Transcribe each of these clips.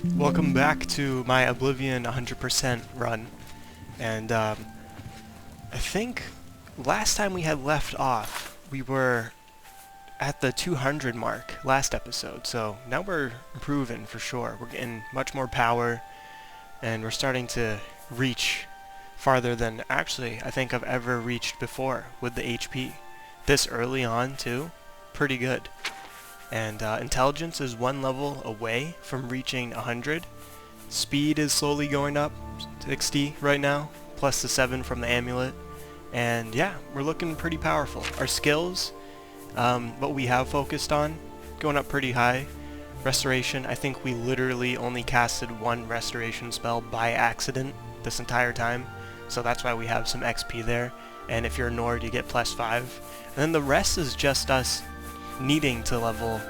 Welcome back to my Oblivion 100% run. And I think last time we had left off, we were at the 200 mark last episode. So now we're improving for sure. We're getting much more power, and we're starting to reach farther than actually I think I've ever reached before with the HP. This early on too, pretty good. And intelligence is one level away from reaching 100. Speed is slowly going up, 60 right now, plus the 7 from the amulet. And yeah, we're looking pretty powerful. Our skills, what we have focused on, going up pretty high. Restoration, I think we literally only casted one restoration spell by accident this entire time. So that's why we have some XP there. And if you're a Nord, you get plus 5. And then the rest is just us needing to level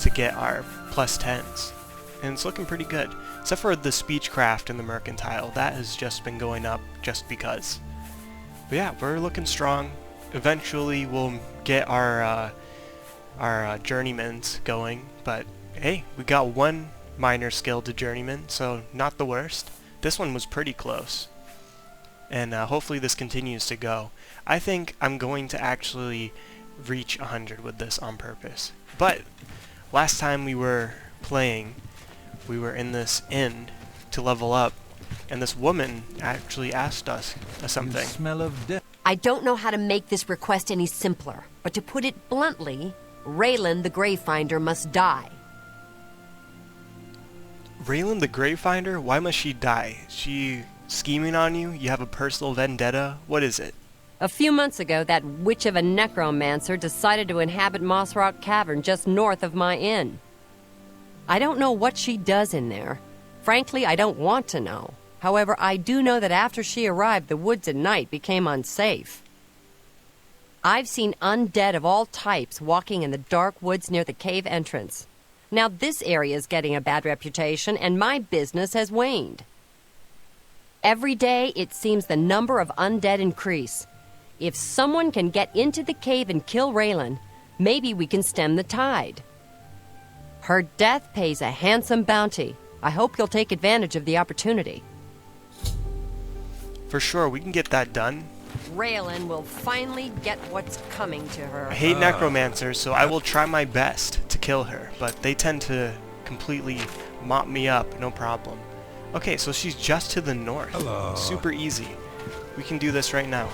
to get our plus 10s. And it's looking pretty good. Except for the speechcraft and the mercantile. That has just been going up just because. But yeah, we're looking strong. Eventually we'll get our journeymans going. But hey, we got one minor skill to journeyman, so not the worst. This one was pretty close. And hopefully this continues to go. I think I'm going to actually reach 100 with this on purpose. But last time we were playing, we were in this inn to level up, and this woman actually asked us something. You smell of death. I don't know how to make this request any simpler, but to put it bluntly, Raylan the Gravefinder must die. Raylan the Gravefinder? Why must she die? Is she scheming on you? You have a personal vendetta? What is it? A few months ago, that witch of a necromancer decided to inhabit Moss Rock Cavern just north of my inn. I don't know what she does in there. Frankly, I don't want to know. However, I do know that after she arrived, the woods at night became unsafe. I've seen undead of all types walking in the dark woods near the cave entrance. Now this area is getting a bad reputation, and my business has waned. Every day, it seems the number of undead increase. If someone can get into the cave and kill Raylan, maybe we can stem the tide. Her death pays a handsome bounty. I hope you'll take advantage of the opportunity. For sure, we can get that done. Raylan will finally get what's coming to her. I hate necromancers, so I will try my best to kill her, but they tend to completely mop me up, no problem. Okay, so she's just to the north. Hello. Super easy. We can do this right now.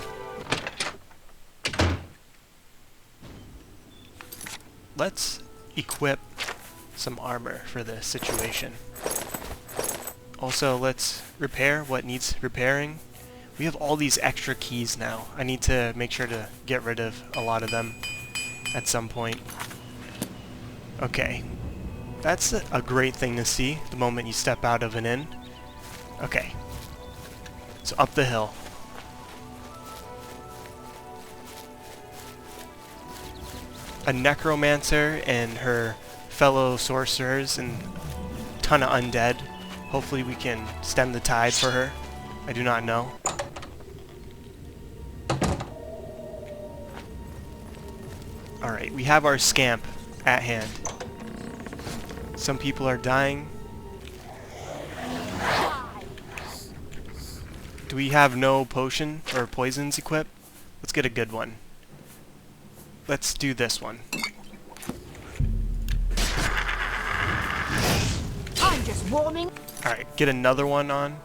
Let's equip some armor for this situation. Also, let's repair what needs repairing. We have all these extra keys now. I need to make sure to get rid of a lot of them at some point. Okay. That's a great thing to see the moment you step out of an inn. Okay. So up the hill. A necromancer and her fellow sorcerers and a ton of undead. Hopefully we can stem the tide for her. I do not know. Alright, we have our scamp at hand. Some people are dying. Do we have no potion or poisons equipped? Let's get a good one. Let's do this one. I'm just warming. Alright, get another one on.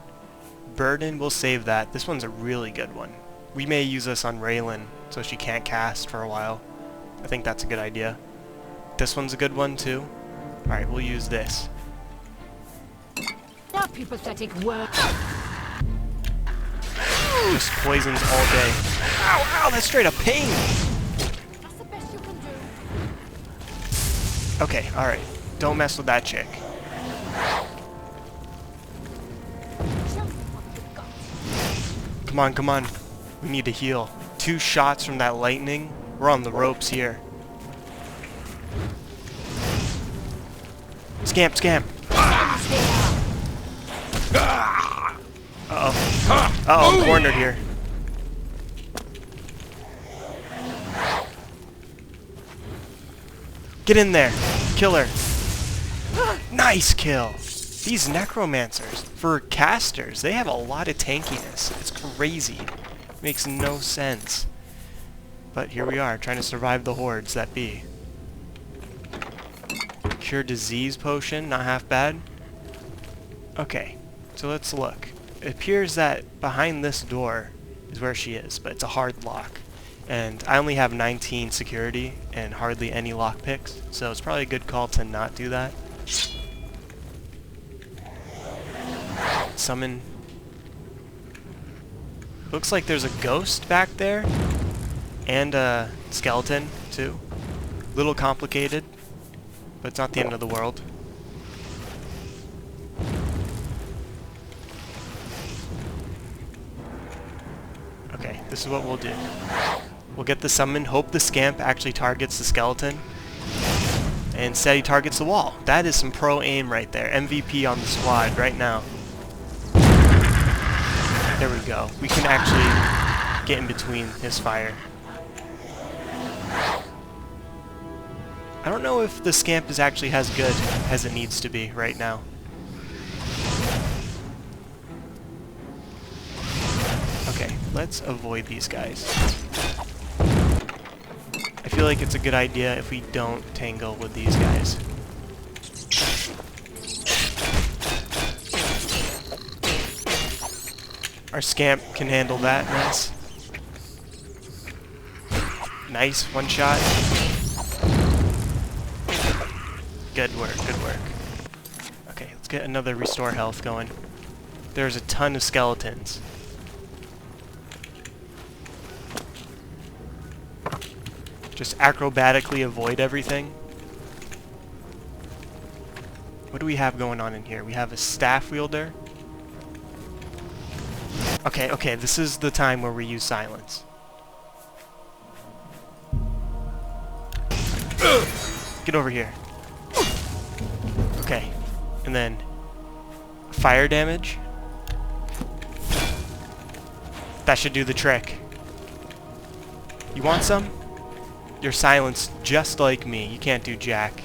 Burden, we'll save that. This one's a really good one. We may use this on Raylan so she can't cast for a while. I think that's a good idea. This one's a good one too. Alright, we'll use this. Not pathetic work. Just poisons all day. Ow, ow, that's straight up pain! That's the best you can do. Okay, alright. Don't mess with that chick. Come on, come on. We need to heal. 2 shots from that lightning. We're on the ropes here. Scamp, scamp. Uh-oh. Uh-oh, I'm cornered here. Get in there. Kill her. Nice kill. These necromancers, for casters, they have a lot of tankiness. It's crazy. Makes no sense. But here we are, trying to survive the hordes that be. Cure disease potion, not half bad. Okay, so let's look. It appears that behind this door is where she is, but it's a hard lock. And I only have 19 security and hardly any lockpicks, so it's probably a good call to not do that. Summon. Looks like there's a ghost back there, and a skeleton, too. Little complicated, but it's not the end of the world. Okay, this is what we'll do. We'll get the summon, hope the scamp actually targets the skeleton, and instead he targets the wall. That is some pro aim right there. MVP on the squad right now. There we go. We can actually get in between his fire. I don't know if the scamp is actually as good as it needs to be right now. Okay, let's avoid these guys. I feel like it's a good idea if we don't tangle with these guys. Our scamp can handle that mess. Nice, one shot. Good work, good work. Okay, let's get another restore health going. There's a ton of skeletons. Just acrobatically avoid everything. What do we have going on in here? We have a staff wielder. Okay, this is the time where we use silence. Get over here. Okay, and then fire damage. That should do the trick. You want some? You're silenced just like me. You can't do jack.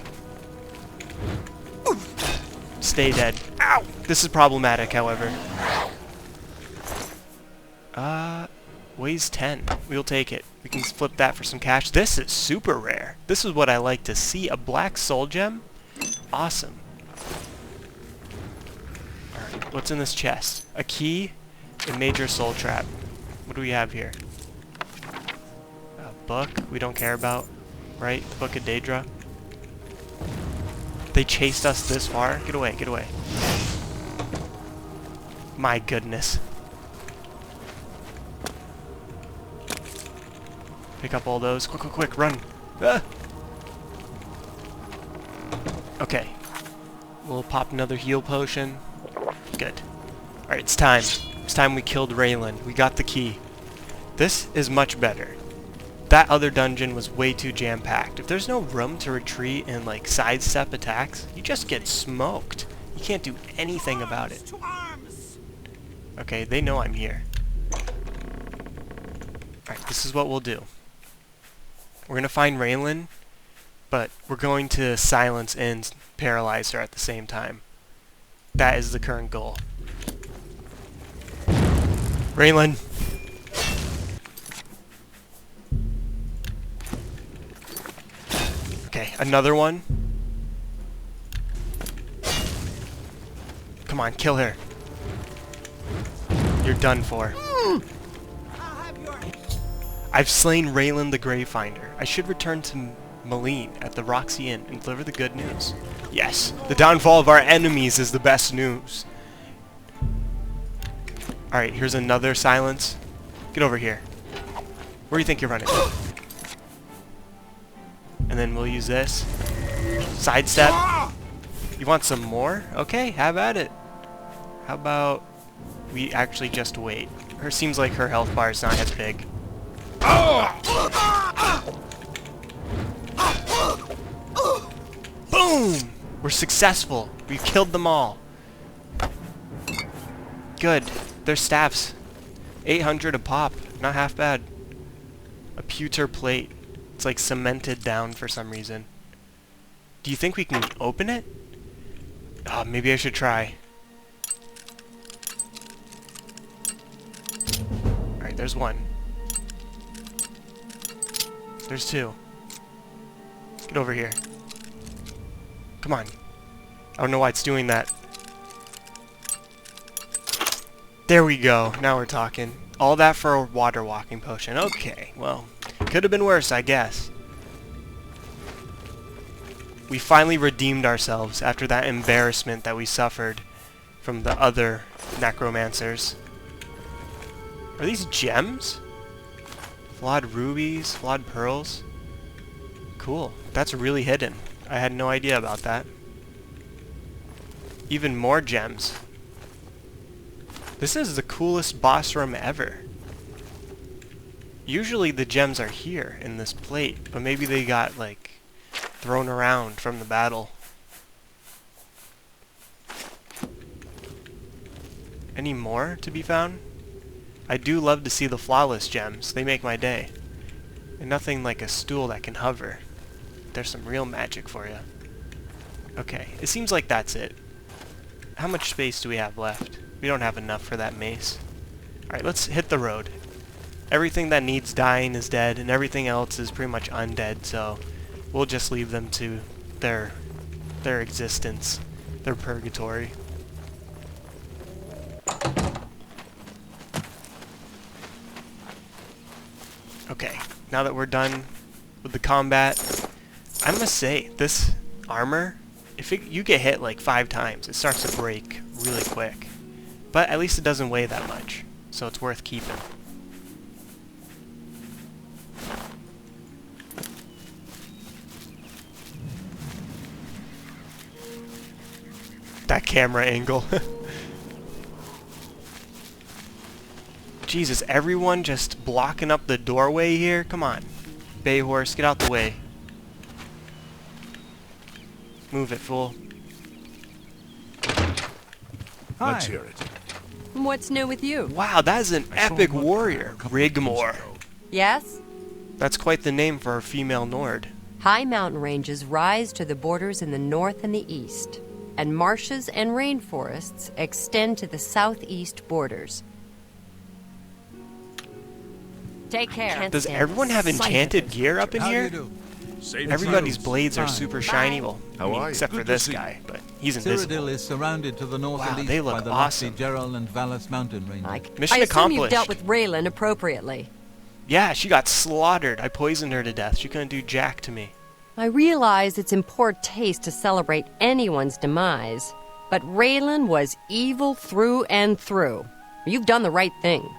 Stay dead. Ow! This is problematic, however. Weighs 10. We'll take it. We can flip that for some cash. This is super rare. This is what I like to see. A black soul gem? Awesome. Alright, what's in this chest? A key, a major soul trap. What do we have here? A book we don't care about, right? The Book of Daedric. They chased us this far? Get away, get away. My goodness. Pick up all those. Quick, quick, quick, run! Ah! Okay. We'll pop another heal potion. Good. Alright, it's time. It's time we killed Raylan. We got the key. This is much better. That other dungeon was way too jam-packed. If there's no room to retreat and, like, sidestep attacks, you just get smoked. You can't do anything about it. Okay, they know I'm here. Alright, this is what we'll do. We're going to find Raylan, but we're going to silence and paralyze her at the same time. That is the current goal. Raylan! Okay, another one. Come on, kill her. You're done for. I've slain Raylan the Gravefinder. I should return to Malene at the Roxy Inn and deliver the good news. Yes, the downfall of our enemies is the best news. Alright, here's another silence. Get over here. Where do you think you're running? And then we'll use this. Sidestep. You want some more? Okay, have at it. How about we actually just wait? Her seems like her health bar is not as big. Boom! We're successful. We've killed them all. Good. Their staffs. 800 a pop. Not half bad. A pewter plate. It's like cemented down for some reason. Do you think we can open it? Oh, maybe I should try. there's one. There's two. Get over here. Come on. I don't know why it's doing that. There we go. Now we're talking. All that for a water walking potion. Okay, well, could have been worse, I guess. We finally redeemed ourselves after that embarrassment that we suffered from the other necromancers. Are these gems? Flawed rubies, flawed pearls. Cool. That's really hidden. I had no idea about that. Even more gems. This is the coolest boss room ever. Usually the gems are here in this plate, but maybe they got, like, thrown around from the battle. Any more to be found? I do love to see the flawless gems. They make my day. And nothing like a stool that can hover. There's some real magic for you. Okay, it seems like that's it. How much space do we have left? We don't have enough for that mace. Alright, let's hit the road. Everything that needs dying is dead, and everything else is pretty much undead, so we'll just leave them to their existence, their purgatory. Okay, now that we're done with the combat, I must say, this armor, if you get hit like 5 times, it starts to break really quick. But at least it doesn't weigh that much, so it's worth keeping. That camera angle. Jesus, everyone just blocking up the doorway here? Come on. Bay horse, get out the way. Move it, fool. Let's hear it. What's new with you? Wow, that is an epic warrior. Rigmor. Yes? That's quite the name for a female Nord. High mountain ranges rise to the borders in the north and the east, and marshes and rainforests extend to the southeast borders. Take care. Does everyone have enchanted gear up in here? Everybody's blades are super shiny. Well, I mean, except for this guy, but he's invisible. Cyrodiil is surrounded to the north and east they by look the awesome. lofty Gerald and Vallis mountain ranges. Mission I assume you've accomplished. dealt with Raylan appropriately. Yeah, she got slaughtered. I poisoned her to death. She couldn't do jack to me. I realize it's in poor taste to celebrate anyone's demise, but Raylan was evil through and through. You've done the right thing.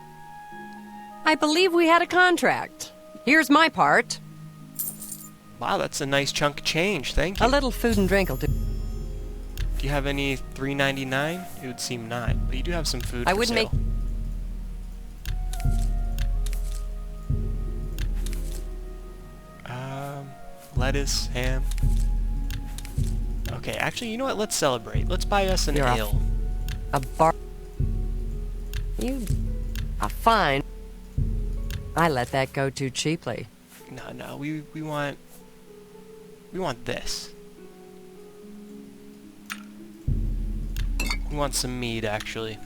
I believe we had a contract. Here's my part. Wow, that's a nice chunk of change. Thank you. A little food and drink will do. Do you have any $3.99? It would seem not, but you do have some food. I for wouldn't sale. Lettuce, ham. Okay, actually, you know what? Let's celebrate. Let's buy us an You're ale. A bar. You are fine. I let that go too cheaply. No, we want this. We want some mead, actually.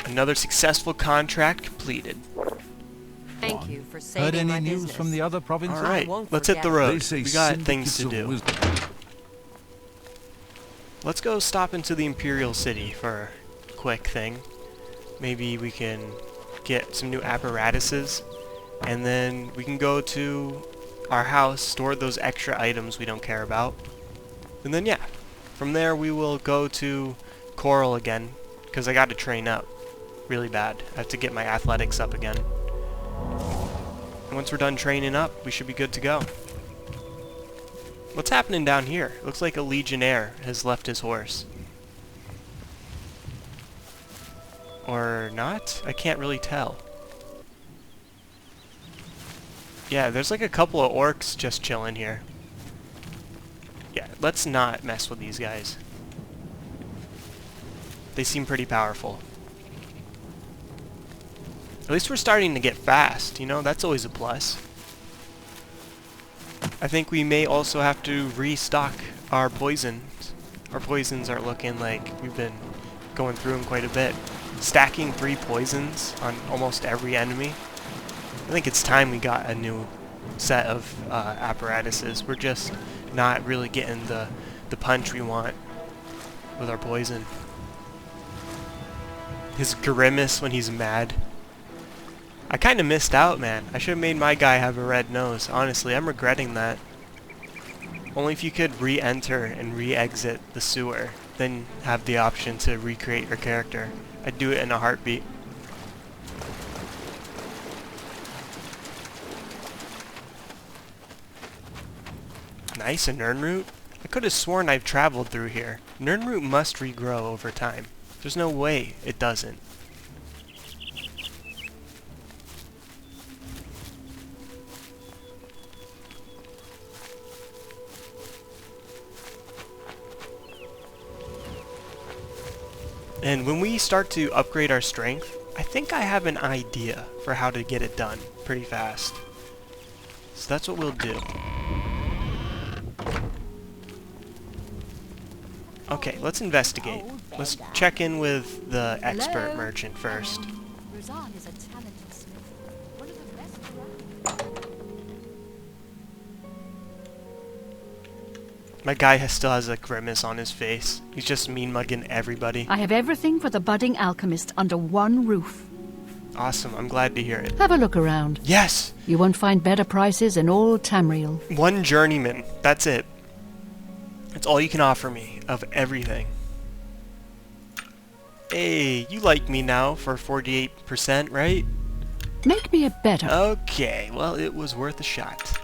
Another successful contract completed. Thank you for saving Heard any my news business. from the other provinces? All right, won't let's hit the forget. road. They say We got things to syndicates of do. wisdom. Let's go stop into the Imperial City for a quick thing. Maybe we can get some new apparatuses, and then we can go to our house, store those extra items we don't care about, and then yeah, from there we will go to Coral again, because I got to train up really bad. I have to get my athletics up again. And once we're done training up, we should be good to go. What's happening down here? Looks like a legionnaire has left his horse. Or not? I can't really tell. Yeah, there's like a couple of orcs just chilling here. Yeah, let's not mess with these guys. They seem pretty powerful. At least we're starting to get fast, you know? That's always a plus. I think we may also have to restock our poisons. Our poisons are looking like we've been going through them quite a bit. stacking 3 poisons on almost every enemy. I think it's time we got a new set of apparatuses. We're just not really getting the punch we want with our poison. His grimace when he's mad. I kind of missed out, man. I should have made my guy have a red nose. Honestly, I'm regretting that. Only if you could re-enter and re-exit the sewer, then have the option to recreate your character. I'd do it in a heartbeat. Nice, a Nirnroot? I could have sworn I've traveled through here. Nirnroot must regrow over time. There's no way it doesn't. And when we start to upgrade our strength, I think I have an idea for how to get it done pretty fast. So that's what we'll do. Okay, let's investigate. Let's check in with the expert merchant first. Razan is a talented smith. One of the best around. My guy still has a grimace on his face. He's just mean-mugging everybody. I have everything for the budding alchemist under one roof. Awesome, I'm glad to hear it. Have a look around. Yes! You won't find better prices in all Tamriel. 1 journeyman. That's it. That's all you can offer me of everything. Hey, you like me now for 48%, right? Make me a better. Okay, well, it was worth a shot.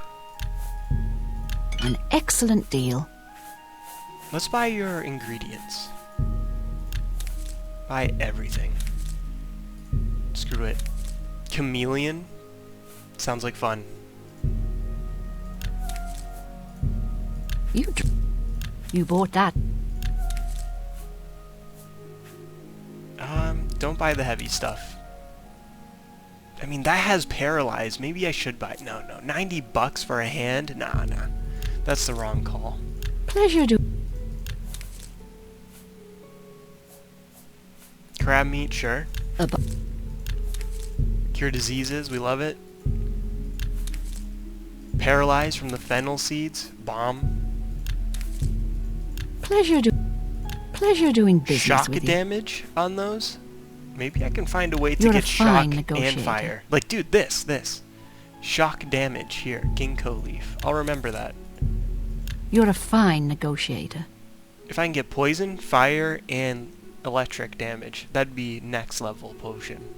An excellent deal. Let's buy your ingredients. Buy everything. Screw it. Chameleon? Sounds like fun. You bought that. Don't buy the heavy stuff. I mean, that has paralyzed. Maybe I should buy... No, $90 for a hand? Nah. That's the wrong call. Pleasure to... Crab meat, sure. Cure diseases, we love it. Paralyzed from the fennel seeds, bomb. Pleasure doing business Shock with you. damage on those? Maybe I can find a way to You're a get shock fine and negotiator. fire. Like, dude, this. Shock damage here, ginkgo leaf. I'll remember that. You're a fine negotiator. If I can get poison, fire, and electric damage, that'd be next level potion.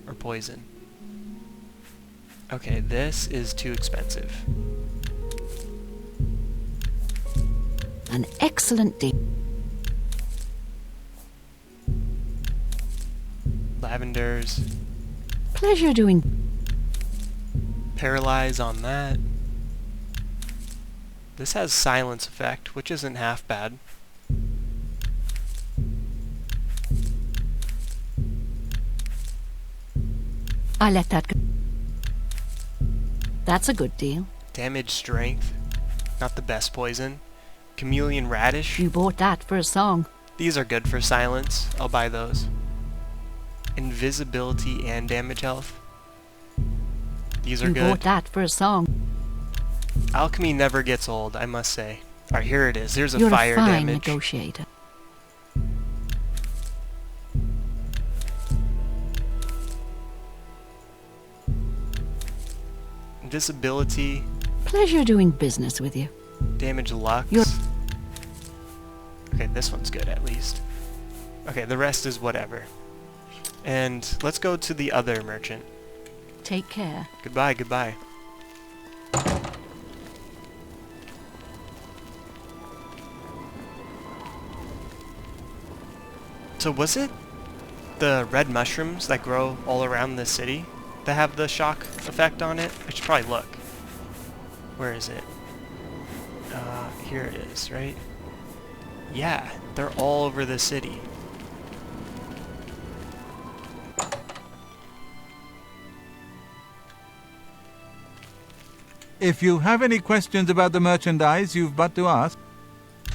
Or poison. Okay, this is too expensive. An excellent deal. Lavenders. Pleasure doing... Paralyze on that. This has silence effect, which isn't half bad. I let that go. That's a good deal. Damage strength. Not the best poison. Chameleon radish. You bought that for a song. These are good for silence. I'll buy those. Invisibility and damage health. These are You good. bought that for a song. Alchemy never gets old, I must say. Alright, here it is. There's a You're fire a fine damage. negotiator. Invisibility. Pleasure doing business with you. Damage lux. You're- Okay, this one's good at least. Okay, the rest is whatever. And let's go to the other merchant. Take care. Goodbye. So was it the red mushrooms that grow all around this city that have the shock effect on it? I should probably look. Where is it? Here it is, right? Yeah, they're all over the city. If you have any questions about the merchandise, you've but to ask.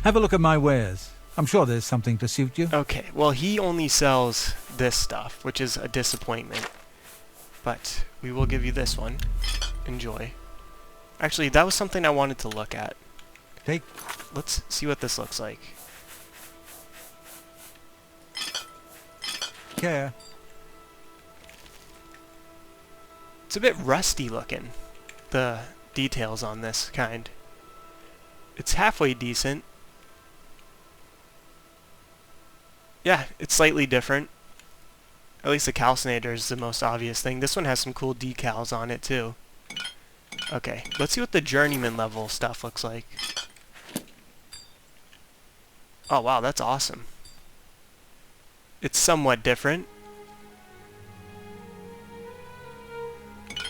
Have a look at my wares. I'm sure there's something to suit you. Okay, well he only sells this stuff, which is a disappointment. But we will give you this one. Enjoy. Actually, that was something I wanted to look at. Take Let's see what this looks like. care. It's a bit rusty looking, the details on this kind. It's halfway decent. Yeah, it's slightly different. At least the calcinator is the most obvious thing. This one has some cool decals on it too. Okay, let's see what the journeyman level stuff looks like. Oh wow, that's awesome. It's somewhat different.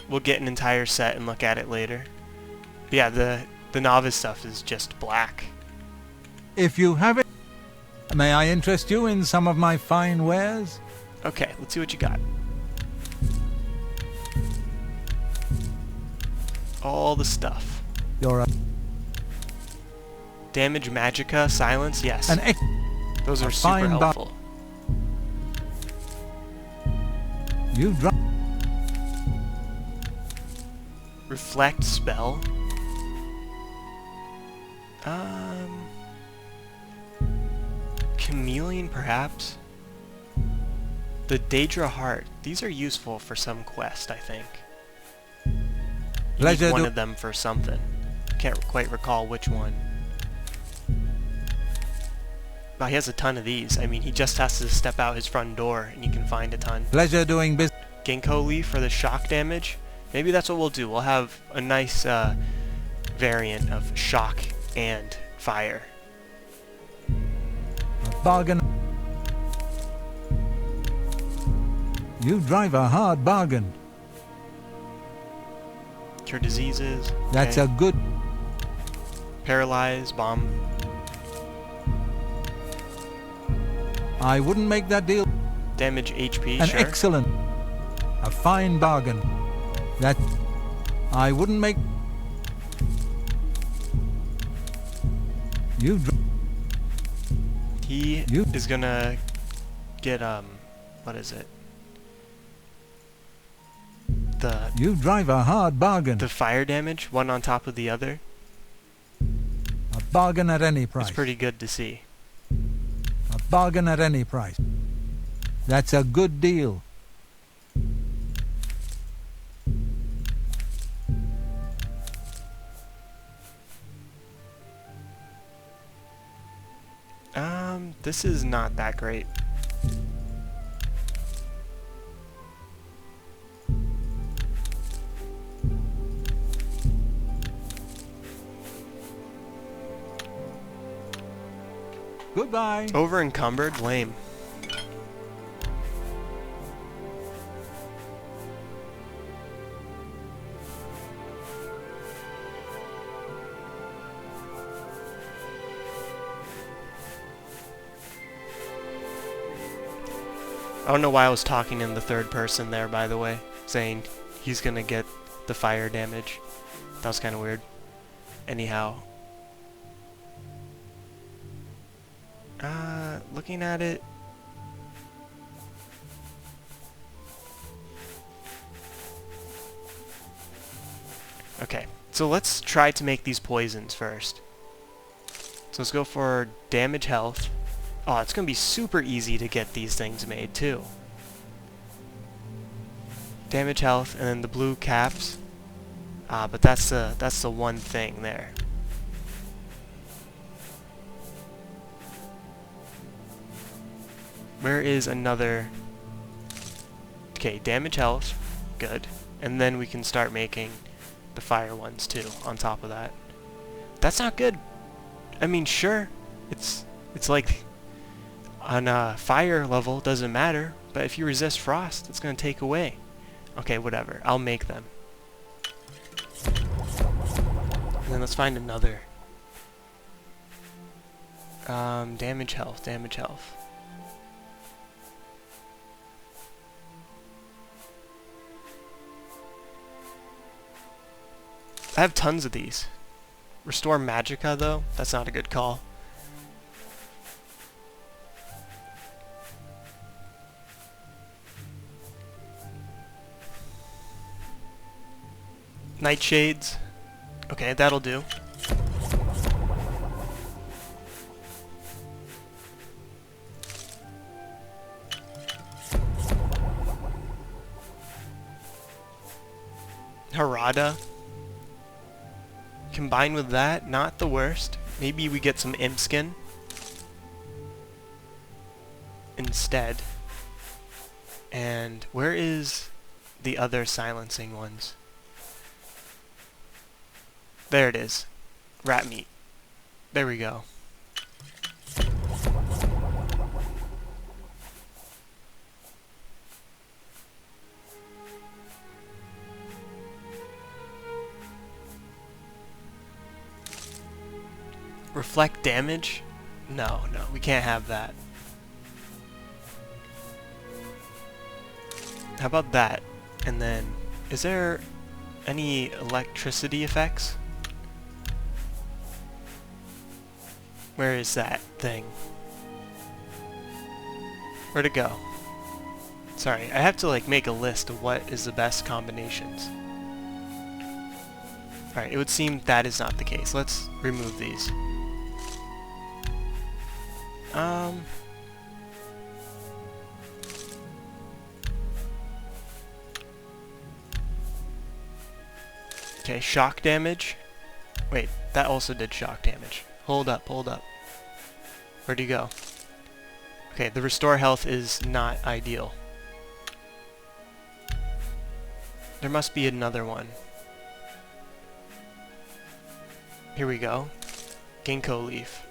We'll get an entire set and look at it later. But yeah, the novice stuff is just black. If you have it, may I interest you in some of my fine wares? Okay, let's see what you got. All the stuff. You're Damage, Magica, Silence, yes. Those are super fine helpful. You drop. Reflect spell. Chameleon, perhaps. The Daedra Heart. These are useful for some quest, I think. You need Pleasure one to- of them for something. Can't quite recall which one. Well, he has a ton of these. I mean, he just has to step out his front door and you can find a ton. Pleasure doing business. Ginkgo leaf for the shock damage. Maybe that's what we'll do. We'll have a nice variant of shock and fire. A bargain. You drive a hard bargain. Cure diseases. That's okay. a good. Paralyze, bomb. I wouldn't make that deal. Damage HP, An sure. excellent. A fine bargain. That. I wouldn't make. You. He You- is gonna get, what is it? You drive a hard bargain. The fire damage, one on top of the other. A bargain at any price. It's pretty good to see. A bargain at any price. That's a good deal. This is not that great. Goodbye. Over encumbered, lame. I don't know why I was talking in the third person there, by the way, saying he's gonna get the fire damage. That was kind of weird. Anyhow. Looking at it. Okay, so let's try to make these poisons first. So let's go for damage health. Oh, it's going to be super easy to get these things made, too. Damage health, and then the blue caps. But that's the one thing there. Where is another... Okay, damage health. Good. And then we can start making the fire ones, too, on top of that. That's not good. I mean, sure. It's like... On a fire level, doesn't matter, but if you resist frost, it's going to take away. Okay, whatever. I'll make them. And then let's find another. Damage health, damage health. I have tons of these. Restore Magica, though? That's not a good call. Nightshades. Okay, that'll do. Harada. Combined with that, not the worst. Maybe we get some imp skin instead. And where is the other silencing ones? There it is. Rat meat. There we go. Reflect damage? No, we can't have that. How about that? And then, is there any electricity effects? Where is that thing? Where'd it go? Sorry, I have to like make a list of what is the best combinations. Alright, it would seem that is not the case. Let's remove these. Okay, shock damage. Wait, that also did shock damage. Hold up. Where'd he go? Okay, the restore health is not ideal. There must be another one. Here we go. Ginkgo leaf.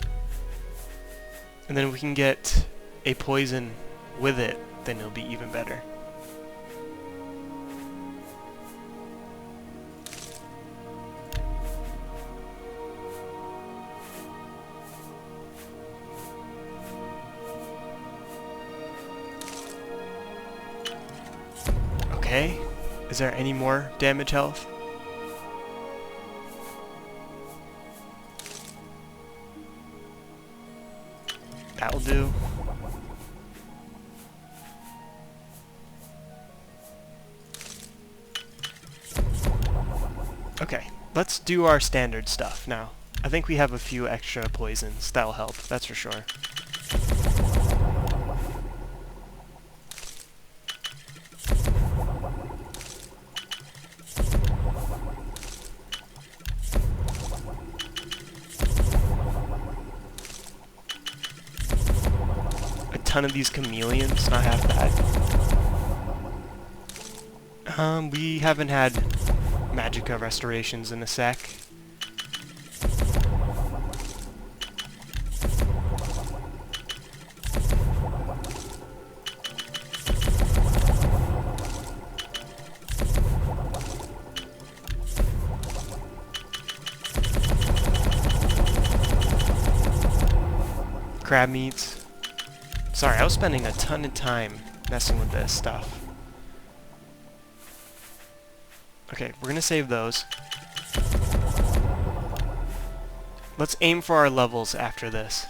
And then we can get a poison with it, then it'll be even better. Okay, is there any more damage health? That'll do. Okay, let's do our standard stuff now. I think we have a few extra poisons. That'll help, that's for sure. Ton of these chameleons, not half bad. We haven't had magicka restorations in a sec. Crab meats. Sorry, I was spending a ton of time messing with this stuff. Okay, we're gonna save those. Let's aim for our levels after this.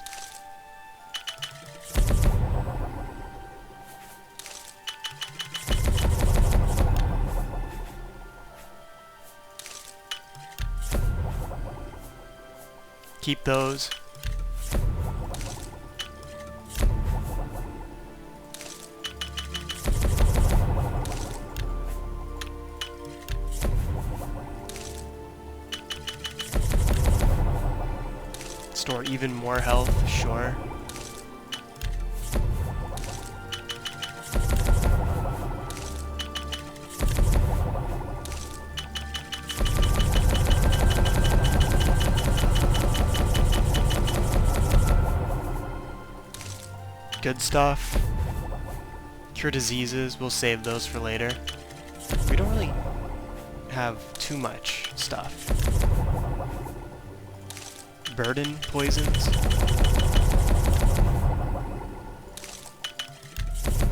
Keep those. Store even more health, sure. Good stuff. Cure diseases, we'll save those for later. We don't really have too much stuff. Burden poisons.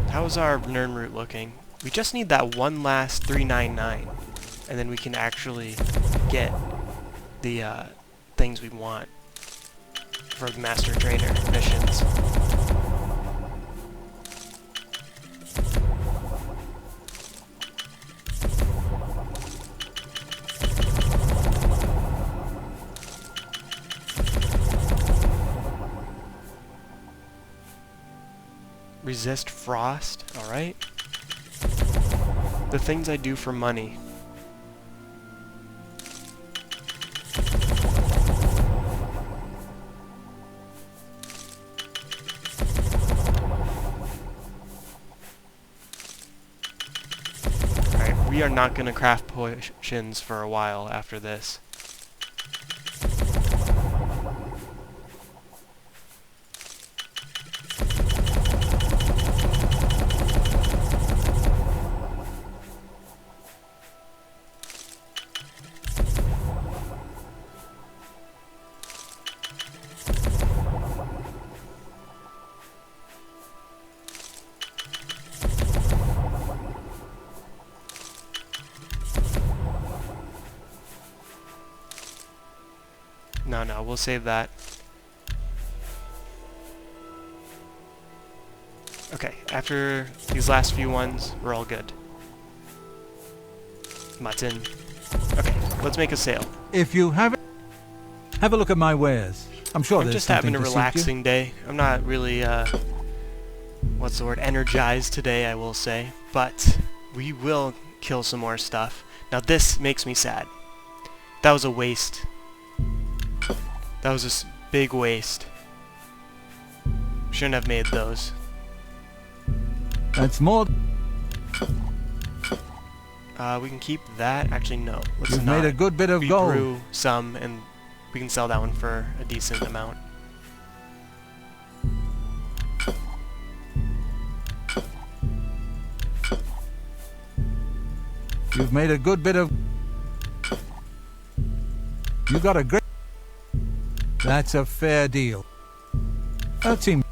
How's our Nirnroot looking? We just need that one last 399, and then we can actually get the things we want for the Master Trainer missions. Resist frost. Alright. The things I do for money. Alright, we are not going to craft potions for a while after this. No, we'll save that. Okay, after these last few ones, we're all good. Mutton. Okay, let's make a sale. If you haven't, have a look at my wares. I'm sure I'm there's just something having a to suit you. relaxing day. I'm not really, what's the word, energized today, I will say. But we will kill some more stuff. Now this makes me sad. That was a waste. That was a big waste. Shouldn't have made those. That's more. We can keep that. Actually, no. Let's You've not. made a good bit of We gold. brew some, and we can sell that one for a decent amount. You've made a good bit of. You got a great. That's a fair deal. That seems.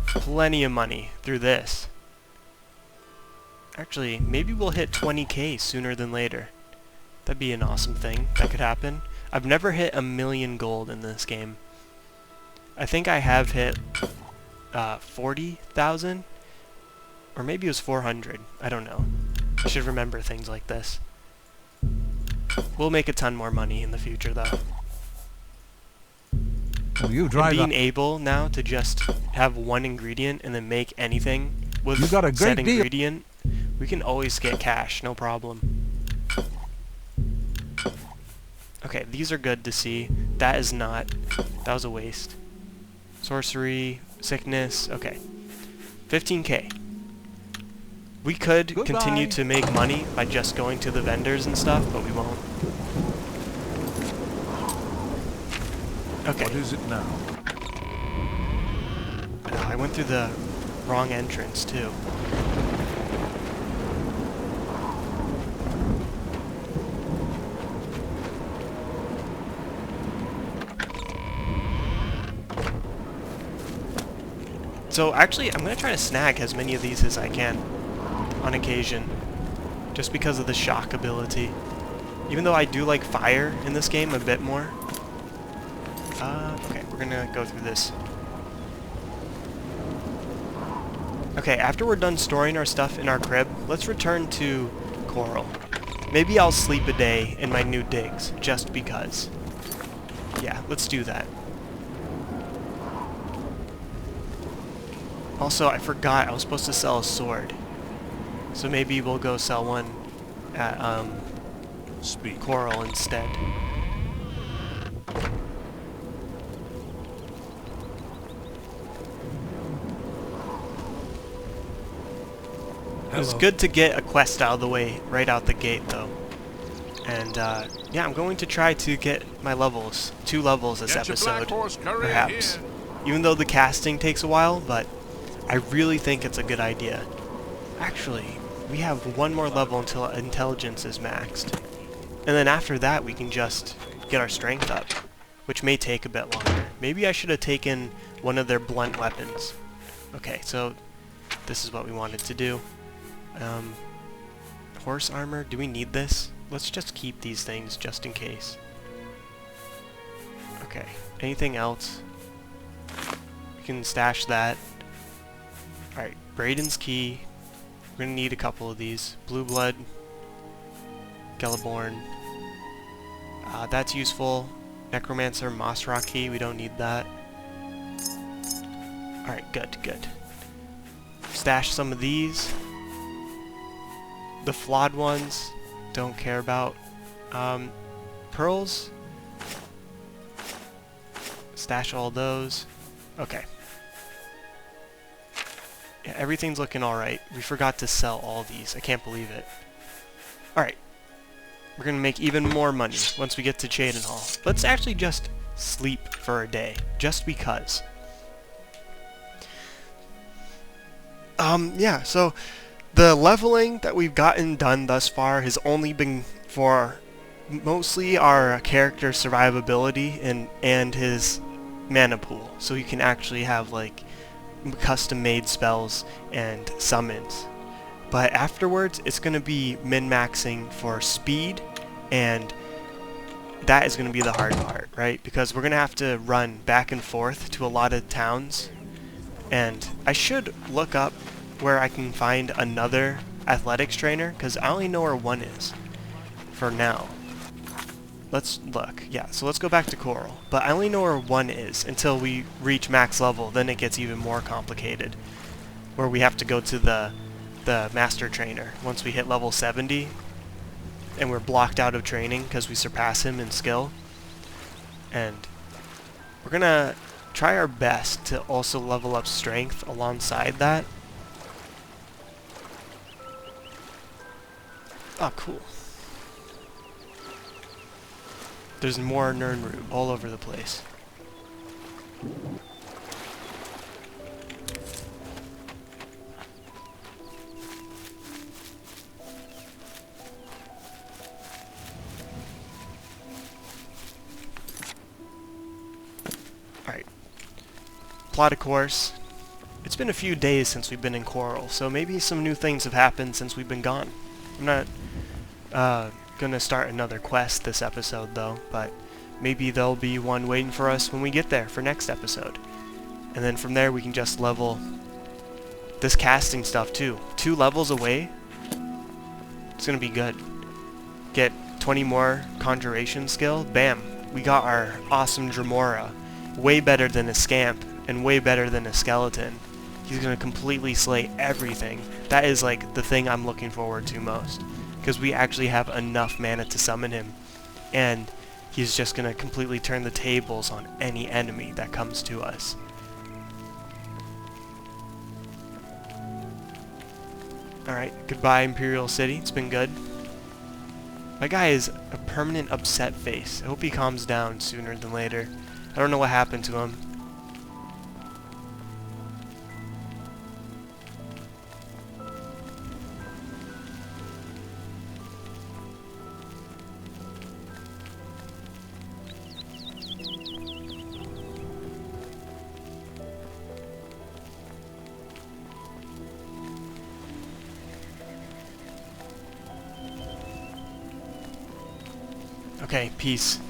Plenty of money through this. Actually, maybe we'll hit 20k sooner than later. That'd be an awesome thing that could happen. I've never hit 1,000,000 gold in this game. I think I have hit 40,000, or maybe it was 400. I don't know. I should remember things like this. We'll make a ton more money in the future, though. Well, you And drive being up. able now to just have one ingredient and then make anything with You got a said great deal. ingredient, we can always get cash, no problem. Okay, these are good to see. That is not. That was a waste. Sorcery, sickness, okay. 15k. We could continue Goodbye. to make money by just going to the vendors and stuff, but we won't. Okay. What is it now? I went through the wrong entrance, too. So actually, I'm going to try to snag as many of these as I can on occasion, just because of the shock ability. Even though I do like fire in this game a bit more. Okay, we're going to go through this. Okay, after we're done storing our stuff in our crib, let's return to Coral. Maybe I'll sleep a day in my new digs, just because. Yeah, let's do that. Also, I forgot I was supposed to sell a sword. So maybe we'll go sell one at, Speak. Coral instead. It was good to get a quest out of the way right out the gate, though. And, yeah, I'm going to try to get my levels, 2 levels this Get your black episode, horse courier perhaps. here. Even though the casting takes a while, but I really think it's a good idea. Actually, we have one more level until intelligence is maxed. And then after that, we can just get our strength up, which may take a bit longer. Maybe I should have taken one of their blunt weapons. Okay, so this is what we wanted to do. Horse armor, do we need this? Let's just keep these things just in case. Okay, anything else? We can stash that. Alright, Brayden's Key. We're gonna need a couple of these. Blue Blood. Gelaborn. That's useful. Necromancer, Moss Rock Key, we don't need that. Alright, good, good. Stash some of these. The flawed ones, don't care about. Pearls. Stash all those. Okay. Yeah, everything's looking alright. We forgot to sell all these. I can't believe it. Alright. We're gonna make even more money once we get to Cheydinhal. Let's actually just sleep for a day. Just because. Yeah, so the leveling that we've gotten done thus far has only been for mostly our character's survivability and his mana pool. So you can actually have like custom made spells and summons. But afterwards it's going to be min-maxing for speed, and that is going to be the hard part, right? Because we're going to have to run back and forth to a lot of towns, and I should look up where I can find another athletics trainer, because I only know where one is for now. Let's look. Yeah, so let's go back to Coral. But I only know where one is until we reach max level. Then it gets even more complicated, where we have to go to the master trainer once we hit level 70, and we're blocked out of training because we surpass him in skill. And we're gonna try our best to also level up strength alongside that. Oh, cool. There's more Nirnroot all over the place. Alright. Plot a course. It's been a few days since we've been in Coral, so maybe some new things have happened since we've been gone. I'm not gonna start another quest this episode though, but maybe there'll be one waiting for us when we get there for next episode. And then from there we can just level this casting stuff too. 2 levels away. It's gonna be good. Get 20 more conjuration skill. Bam! We got our awesome Dremora. Way better than a Scamp and way better than a Skeleton. He's gonna completely slay everything. That is like the thing I'm looking forward to most, because we actually have enough mana to summon him, and he's just gonna completely turn the tables on any enemy that comes to us. Alright, goodbye Imperial City, it's been good. My guy is a permanent upset face. I hope he calms down sooner than later. I don't know what happened to him. Okay, peace.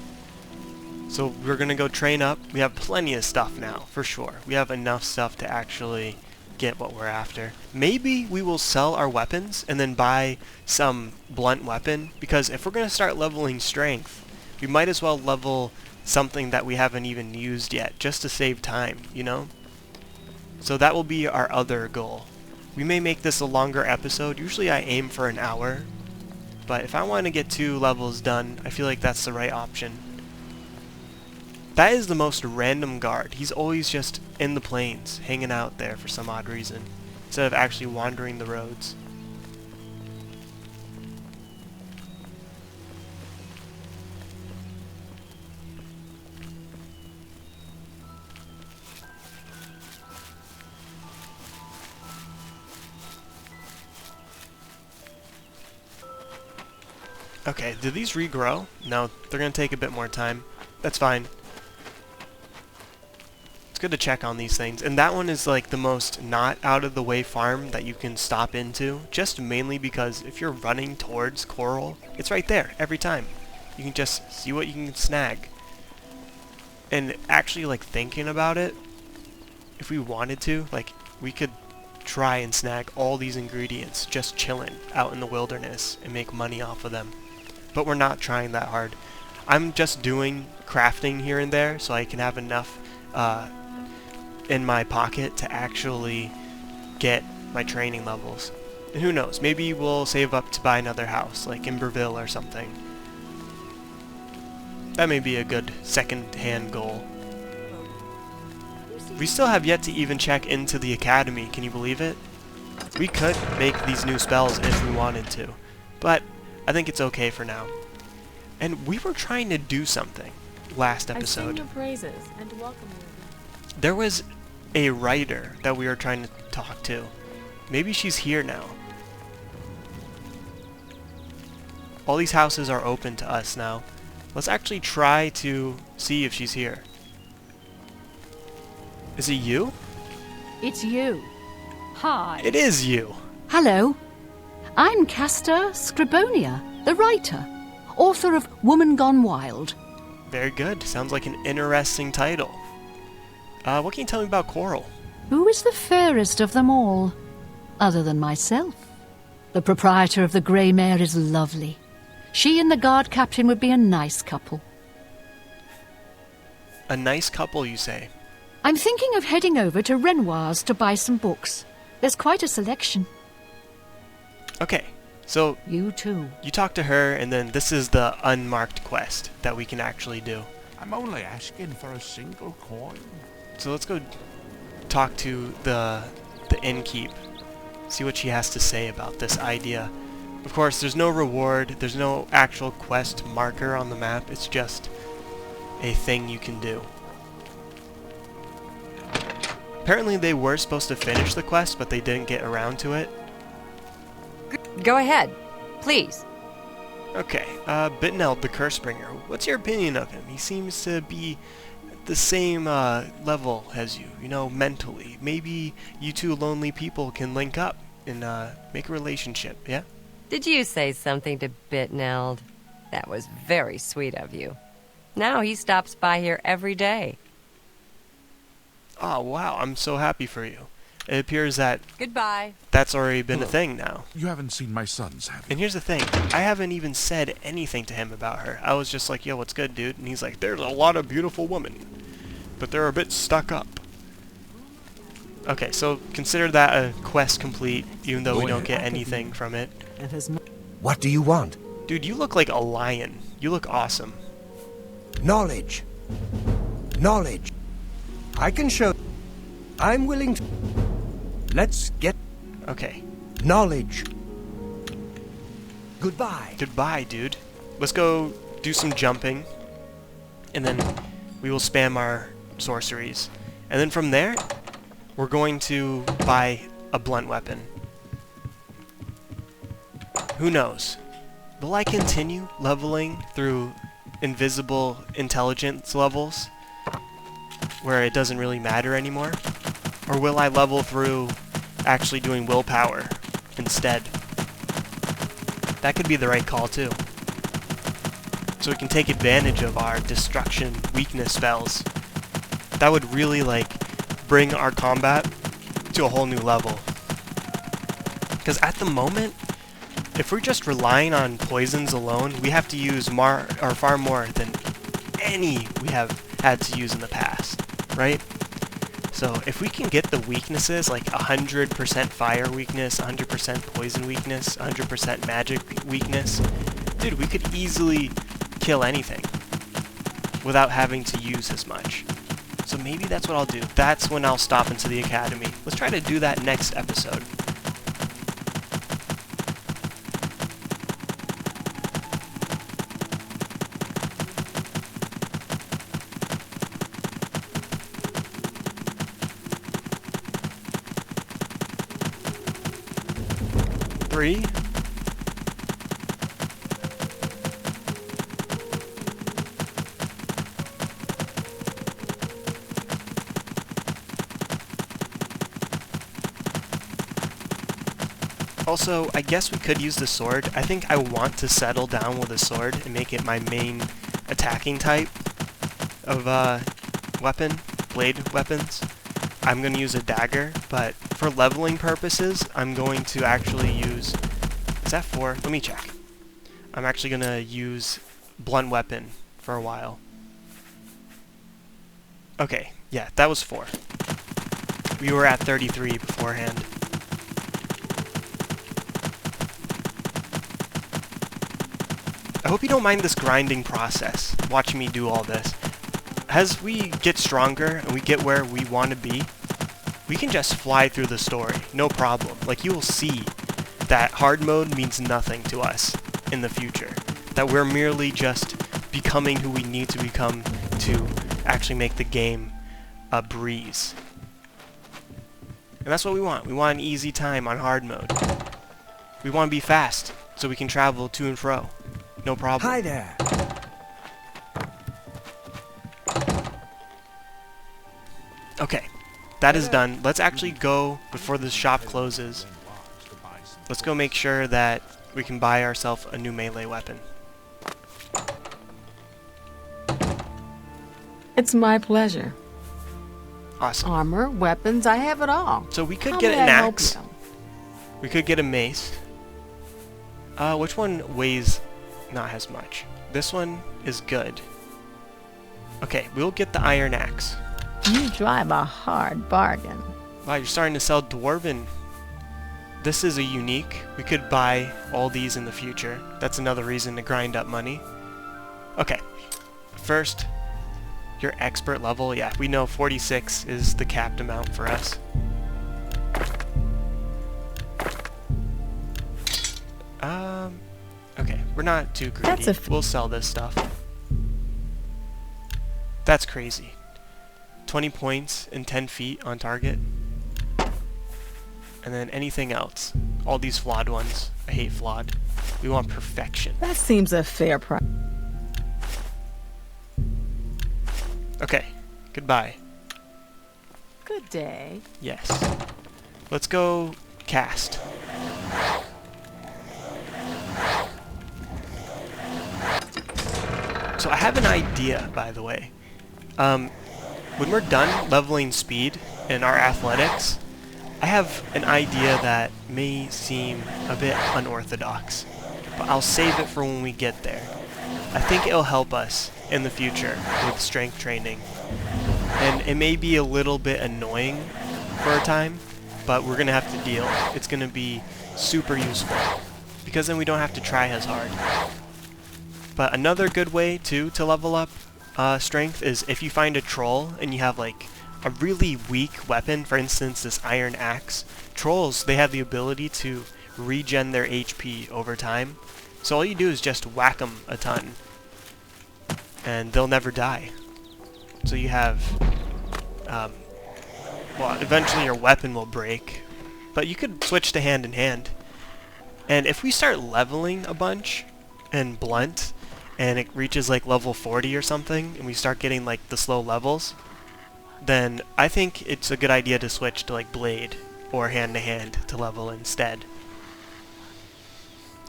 So we're gonna go train up. We have plenty of stuff now, for sure. We have enough stuff to actually get what we're after. Maybe we will sell our weapons and then buy some blunt weapon, because if we're gonna start leveling strength, we might as well level something that we haven't even used yet, just to save time, you know? So that will be our other goal. We may make this a longer episode. Usually I aim for an hour. But if I want to get 2 levels done, I feel like that's the right option. That is the most random guard. He's always just in the plains, hanging out there for some odd reason, instead of actually wandering the roads. Okay, do these regrow? No, they're going to take a bit more time. That's fine. It's good to check on these things. And that one is like the most not out of the way farm that you can stop into, just mainly because if you're running towards Coral, it's right there every time. You can just see what you can snag. And actually, like, thinking about it, if we wanted to, like, we could try and snag all these ingredients just chilling out in the wilderness and make money off of them. But we're not trying that hard. I'm just doing crafting here and there so I can have enough in my pocket to actually get my training levels. And who knows, maybe we'll save up to buy another house, like Imberville or something. That may be a good second-hand goal. We still have yet to even check into the academy, can you believe it? We could make these new spells if we wanted to, but I think it's okay for now. And we were trying to do something last I sing episode. your praises and welcome you. There was a writer that we were trying to talk to. Maybe she's here now. All these houses are open to us now. Let's actually try to see if she's here. Is it you? It's you. Hi. It is you! Hello. I'm Castor Scribonia, the writer, author of Woman Gone Wild. Very good. Sounds like an interesting title. What can you tell me about Coral? Who is the fairest of them all, other than myself? The proprietor of the Grey Mare is lovely. She and the guard captain would be a nice couple. A nice couple, you say? I'm thinking of heading over to Renoir's to buy some books. There's quite a selection. Okay, so You too. you talk to her, and then this is the unmarked quest that we can actually do. I'm only asking for a single coin. So let's go talk to the innkeep, see what she has to say about this idea. Of course, there's no reward, there's no actual quest marker on the map, it's just a thing you can do. Apparently they were supposed to finish the quest, but they didn't get around to it. Go ahead, please. Okay, Bitneld the Cursebringer, what's your opinion of him? He seems to be at the same level as you, you know, mentally. Maybe you two lonely people can link up and make a relationship, yeah? Did you say something to Bitneld? That was very sweet of you. Now he stops by here every day. Oh, wow, I'm so happy for you. It appears that Goodbye. that's already been a thing now. You haven't seen my sons, have you? And here's the thing, I haven't even said anything to him about her. I was just like, yo, what's good, dude? And he's like, there's a lot of beautiful women, but they're a bit stuck up. Okay, so consider that a quest complete, even though we don't get anything from it. What do you want? Dude, you look like a lion. You look awesome. Knowledge. Knowledge. I can show. I'm willing to. Let's get Okay, knowledge. Goodbye. goodbye, dude. Let's go do some jumping, and then we will spam our sorceries. And then from there, we're going to buy a blunt weapon. Who knows? Will I continue leveling through invisible intelligence levels, where it doesn't really matter anymore? Or will I level through actually doing willpower instead? That could be the right call too. So we can take advantage of our destruction weakness spells. That would really bring our combat to a whole new level. Because at the moment, if we're just relying on poisons alone, we have to use far more than any we have had to use in the past, right? So if we can get the weaknesses, like 100% fire weakness, 100% poison weakness, 100% magic weakness, dude, we could easily kill anything without having to use as much. So maybe that's what I'll do. That's when I'll stop into the academy. Let's try to do that next episode. Three. Also, I guess we could use the sword. I think I want to settle down with a sword and make it my main attacking type of blade weapons. I'm going to use a dagger, but for leveling purposes, I'm going to actually use... Is that 4? Let me check. I'm actually going to use blunt weapon for a while. Okay, yeah, that was 4. We were at 33 beforehand. I hope you don't mind this grinding process, watching me do all this. As we get stronger and we get where we want to be, we can just fly through the story, no problem. Like, you will see that hard mode means nothing to us in the future. That we're merely just becoming who we need to become to actually make the game a breeze. And that's what we want. We want an easy time on hard mode. We want to be fast, so we can travel to and fro. No problem. Hi there. Okay, that is done. Let's actually go, before the shop closes, let's go make sure that we can buy ourselves a new melee weapon. It's my pleasure. Awesome. Armor, weapons, I have it all. So we could How get may an I help axe. you? We could get a mace. Which one weighs not as much? This one is good. Okay, we'll get the iron axe. You drive a hard bargain. Wow, you're starting to sell dwarven. This is a unique. We could buy all these in the future. That's another reason to grind up money. Okay, first, your expert level. Yeah, we know 46 is the capped amount for us. Okay, we're not too greedy. We'll sell this stuff. That's crazy. 20 points and 10 feet on target. And then anything else. All these flawed ones. I hate flawed. We want perfection. That seems a fair price. Okay, goodbye. Good day. Yes. Let's go cast. So I have an idea, by the way. When we're done leveling speed and our athletics, I have an idea that may seem a bit unorthodox, but I'll save it for when we get there. I think it'll help us in the future with strength training. And it may be a little bit annoying for a time, but we're going to have to deal. It's going to be super useful, because then we don't have to try as hard. But another good way, too, to level up strength is if you find a troll and you have, like, a really weak weapon, for instance, this iron axe. Trolls, they have the ability to regen their HP over time. So all you do is just whack them a ton, and they'll never die. So you have, well, eventually your weapon will break, but you could switch to hand in hand. And if we start leveling a bunch and blunt, and it reaches like level 40 or something, and we start getting like the slow levels, then I think it's a good idea to switch to like blade or hand to hand to level instead.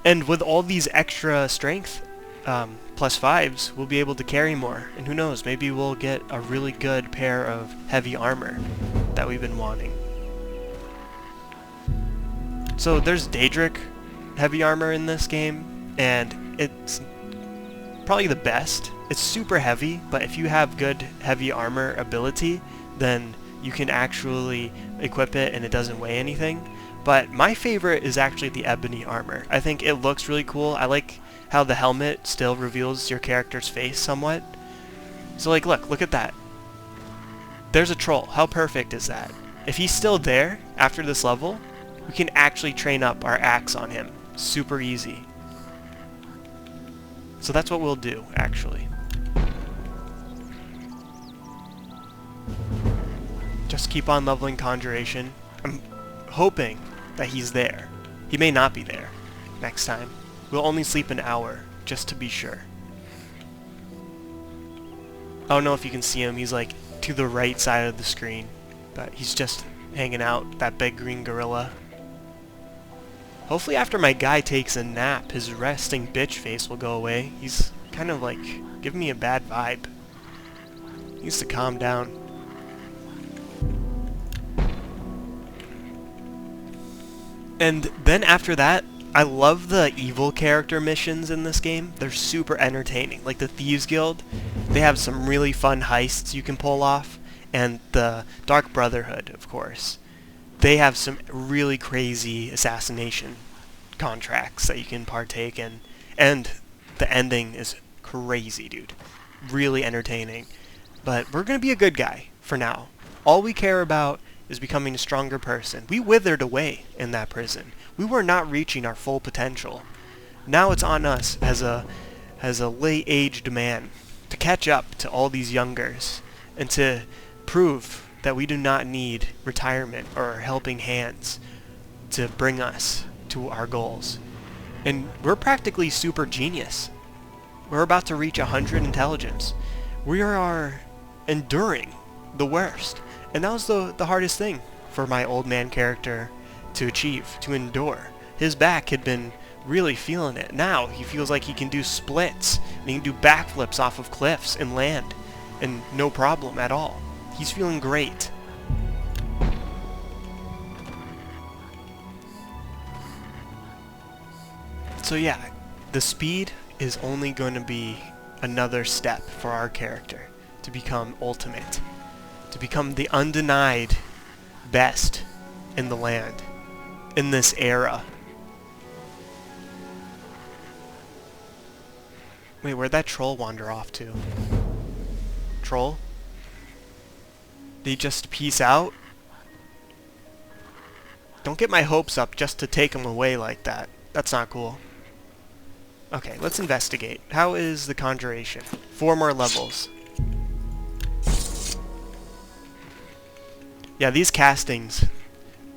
And with all these extra strength plus 5s, we'll be able to carry more. And who knows, maybe we'll get a really good pair of heavy armor that we've been wanting. So there's Daedric heavy armor in this game, and it's probably the best. It's super heavy, but if you have good heavy armor ability, then you can actually equip it and it doesn't weigh anything. But my favorite is actually the ebony armor. I think it looks really cool. I like how the helmet still reveals your character's face somewhat. So like, look at that. There's a troll. How perfect is that? If he's still there after this level, we can actually train up our axe on him. Super easy. So that's what we'll do, actually. Just keep on leveling Conjuration. I'm hoping that he's there. He may not be there next time. We'll only sleep an hour, just to be sure. I don't know if you can see him. He's like to the right side of the screen, but he's just hanging out, that big green gorilla. Hopefully after my guy takes a nap, his resting bitch face will go away. He's kind of like giving me a bad vibe. He needs to calm down. And then after that, I love the evil character missions in this game. They're super entertaining. Like the Thieves Guild, they have some really fun heists you can pull off. and the Dark Brotherhood, of course. They have some really crazy assassination contracts that you can partake in, and the ending is crazy, dude. Really entertaining. But we're going to be a good guy for now. All we care about is becoming a stronger person. We withered away in that prison. We were not reaching our full potential. Now it's on us as a late-aged man to catch up to all these youngers and to prove that we do not need retirement or helping hands to bring us to our goals. And we're practically super genius. We're about to reach 100 intelligence. We are enduring the worst. And that was the hardest thing for my old man character to achieve, to endure. His back had been really feeling it. Now he feels like he can do splits, and he can do backflips off of cliffs and land, and no problem at all. He's feeling great. So yeah, the speed is only going to be another step for our character to become ultimate, to become the undenied best in the land, in this era. Wait, where'd that troll wander off to? Troll? Did he just peace out? Don't get my hopes up just to take him away like that. That's not cool. Okay, let's investigate. How is the conjuration? 4 more levels. Yeah, these castings,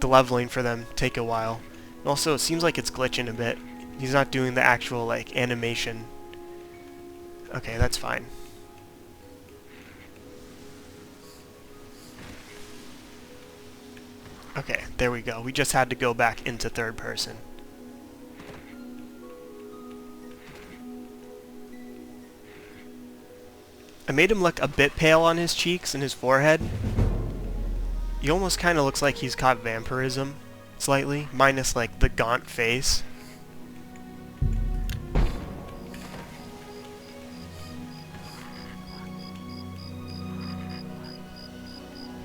the leveling for them take a while. And also, it seems like it's glitching a bit. He's not doing the actual, like, animation. Okay, that's fine. Okay, there we go. We just had to go back into third person. I made him look a bit pale on his cheeks and his forehead. He almost kind of looks like he's caught vampirism, slightly, minus like the gaunt face.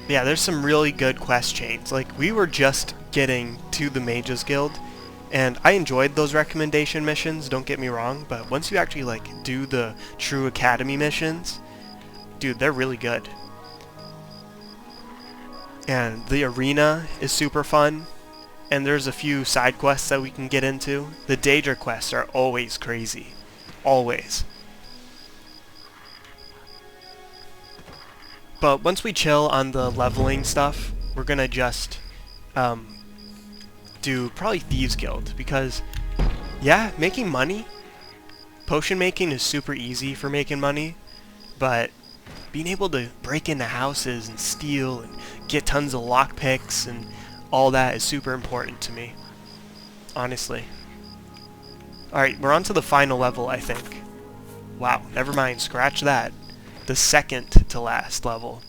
Yeah, there's some really good quest chains. Like, we were just getting to the Mages Guild, and I enjoyed those recommendation missions, don't get me wrong, but once you actually, like, do the true Academy missions, dude, they're really good. And the arena is super fun, and there's a few side quests that we can get into. The Daedric quests are always crazy. Always. But once we chill on the leveling stuff, we're gonna just do probably Thieves Guild, because yeah, making money, potion making is super easy for making money, but being able to break into houses and steal and get tons of lockpicks and all that is super important to me, honestly. Alright, we're on to the final level, I think. Wow, never mind, scratch that. The second to last level.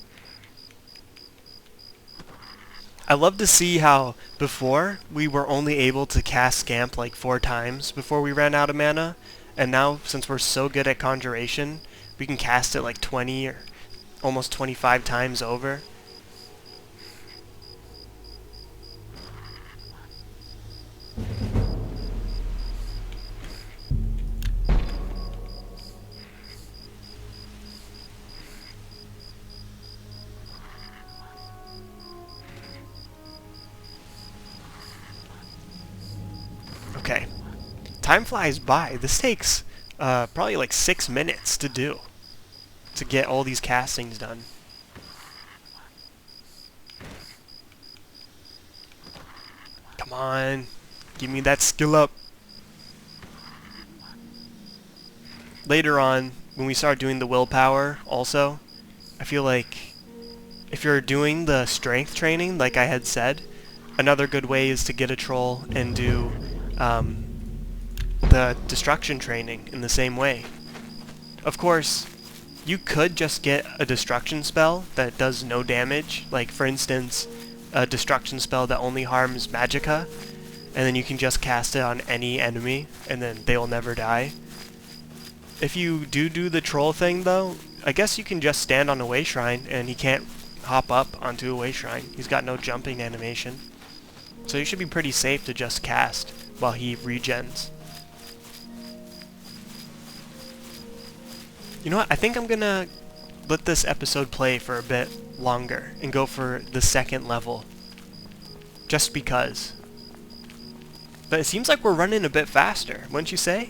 I love to see how before we were only able to cast Scamp like 4 times before we ran out of mana, and now since we're so good at Conjuration, we can cast it like 20 or almost 25 times over. Okay, time flies by. This takes probably like 6 minutes to do, to get all these castings done. Come on, give me that skill up. Later on, when we start doing the willpower also, I feel like if you're doing the strength training, like I had said, another good way is to get a troll and do the destruction training in the same way. Of course, you could just get a destruction spell that does no damage, like for instance, a destruction spell that only harms magicka, and then you can just cast it on any enemy, and then they will never die. If you do the troll thing though, I guess you can just stand on a way shrine and he can't hop up onto a way shrine. He's got no jumping animation. So he should be pretty safe to just cast while he regens. You know what? I think I'm gonna let this episode play for a bit longer and go for the second level. Just because. But it seems like we're running a bit faster, wouldn't you say?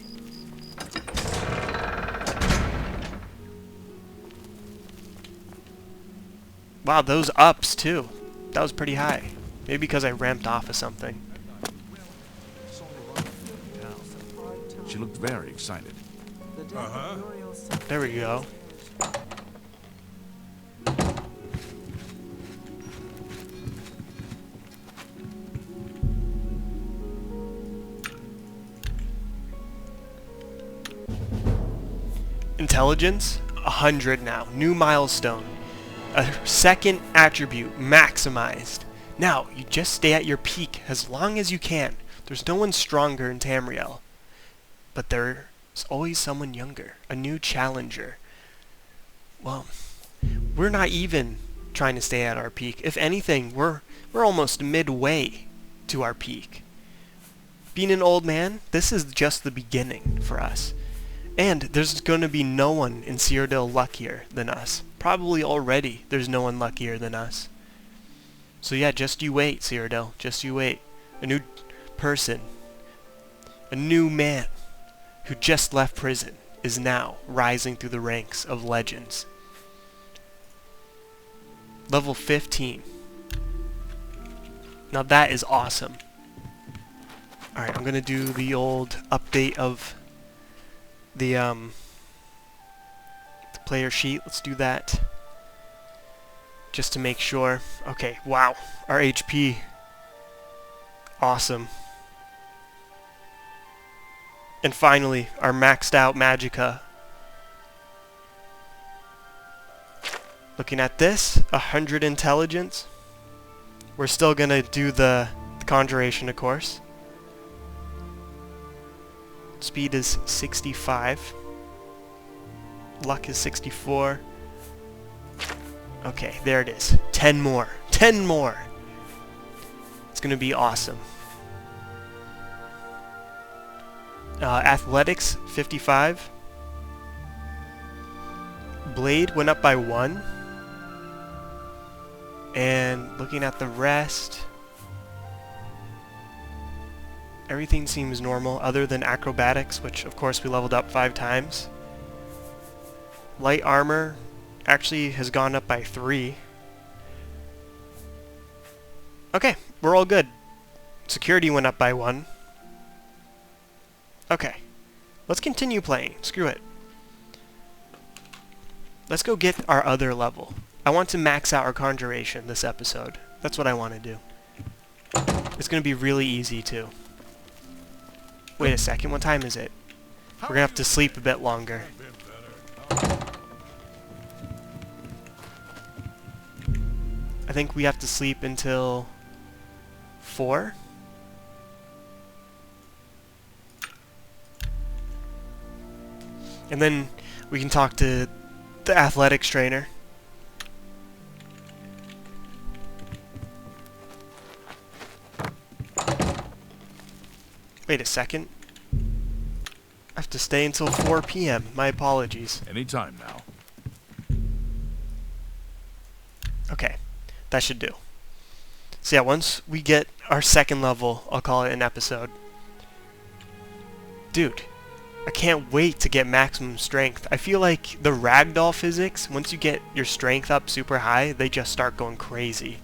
Wow, those ups too. That was pretty high. Maybe because I ramped off of something. She looked very excited. There we go. Intelligence, 100 now. New milestone. A second attribute, maximized. Now, you just stay at your peak as long as you can. There's no one stronger in Tamriel. But there's always someone younger. A new challenger. Well, we're not even trying to stay at our peak. If anything, we're almost midway to our peak. Being an old man, this is just the beginning for us. And there's going to be no one in Cyrodiil luckier than us. Probably already there's no one luckier than us. So yeah, just you wait, Cyrodiil. Just you wait. A new person, a new man who just left prison is now rising through the ranks of legends. Level 15. Now that is awesome. Alright, I'm going to do the old update of the player sheet. Let's do that just to make sure. Okay, wow, our HP, awesome. And finally, our maxed out Magicka. Looking at this, 100 intelligence. We're still gonna do the conjuration, of course. Speed is 65. Luck is 64. Okay, there it is. 10 more. 10 more! It's gonna be awesome. Athletics, 55. Blade went up by 1. And looking at the rest, everything seems normal other than acrobatics, which of course we leveled up 5 times. Light armor actually has gone up by 3. Okay, we're all good. Security went up by 1. Okay, let's continue playing. Screw it. Let's go get our other level. I want to max out our conjuration this episode. That's what I want to do. It's going to be really easy too. Wait a second, what time is it? We're going to have to sleep a bit longer. I think we have to sleep until 4? And then we can talk to the athletics trainer. Wait a second. I have to stay until 4 p.m. My apologies. Anytime now. Okay, that should do. So yeah, once we get our second level, I'll call it an episode. Dude, I can't wait to get maximum strength. I feel like the ragdoll physics, once you get your strength up super high, they just start going crazy.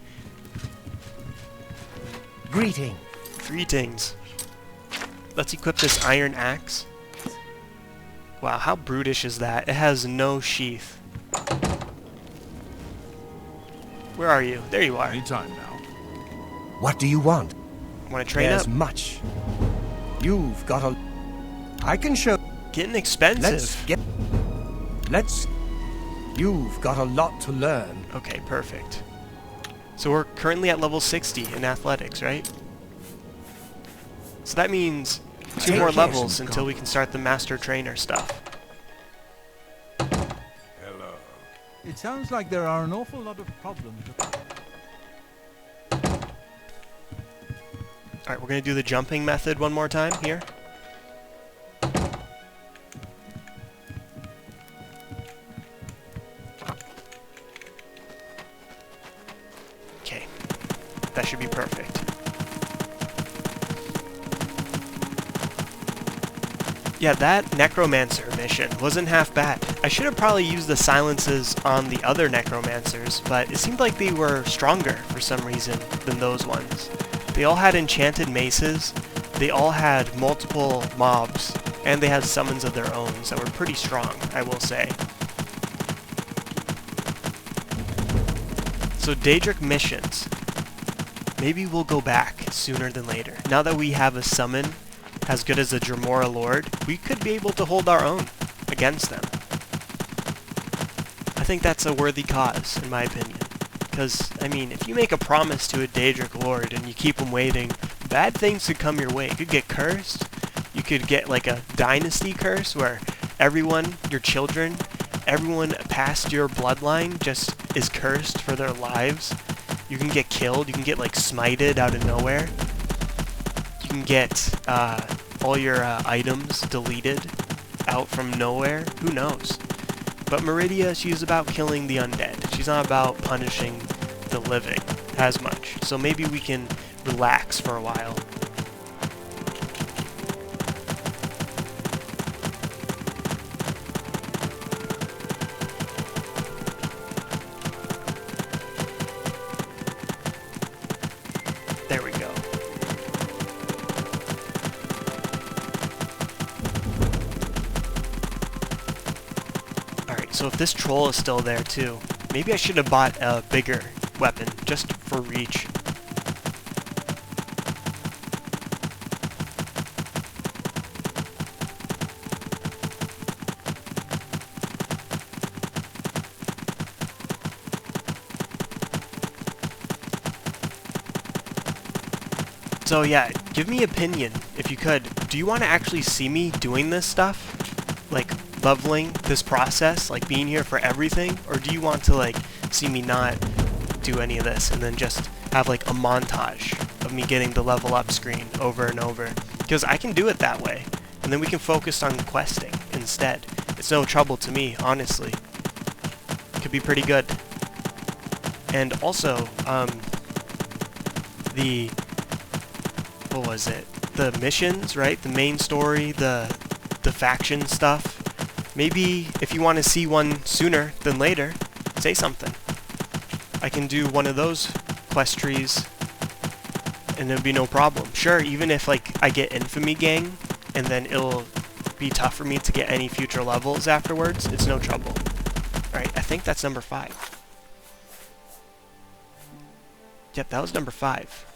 Greetings. Let's equip this iron axe. Wow, how brutish is that? It has no sheath. Where are you? There you are. Anytime now. What do you want? Want to train There's up? much. You've got a... I can show... Getting expensive. You've got a lot to learn. Okay, perfect. So we're currently at level 60 in athletics, right? So that means 2 more levels until we can start the master trainer stuff. Hello. It sounds like there are an awful lot of problems. Alright, we're going to do the jumping method one more time here. Okay, that should be perfect. Yeah, that Necromancer mission wasn't half bad. I should have probably used the silences on the other Necromancers, but it seemed like they were stronger for some reason than those ones. They all had enchanted maces, they all had multiple mobs, and they had summons of their own that were pretty strong, I will say. So Daedric missions. Maybe we'll go back sooner than later. Now that we have a summon as good as the Dremora Lord, we could be able to hold our own against them. I think that's a worthy cause, in my opinion. Because, I mean, if you make a promise to a Daedric Lord and you keep him waiting, bad things could come your way. You could get cursed. You could get like a dynasty curse where everyone, your children, everyone past your bloodline just is cursed for their lives. You can get killed. You can get like smited out of nowhere. You can get all your items deleted out from nowhere. Who knows? But Meridia, she's about killing the undead. She's not about punishing the living as much. So maybe we can relax for a while. There we go. Alright, so if this troll is still there too, maybe I should have bought a bigger weapon, just for reach. So yeah, give me opinion, if you could. Do you want to actually see me doing this stuff? Like, leveling this process, like being here for everything? Or do you want to like see me not do any of this and then just have like a montage of me getting the level up screen over and over? Because I can do it that way, and then we can focus on questing instead. It's no trouble to me, honestly. It could be pretty good. And also, what was it? The missions, right? The main story, the faction stuff. Maybe if you want to see one sooner than later, say something. I can do one of those quest trees and it'll be no problem. Sure, even if like I get Infamy Gang and then it'll be tough for me to get any future levels afterwards, it's no trouble. Alright, I think that's number 5. Yep, that was number 5.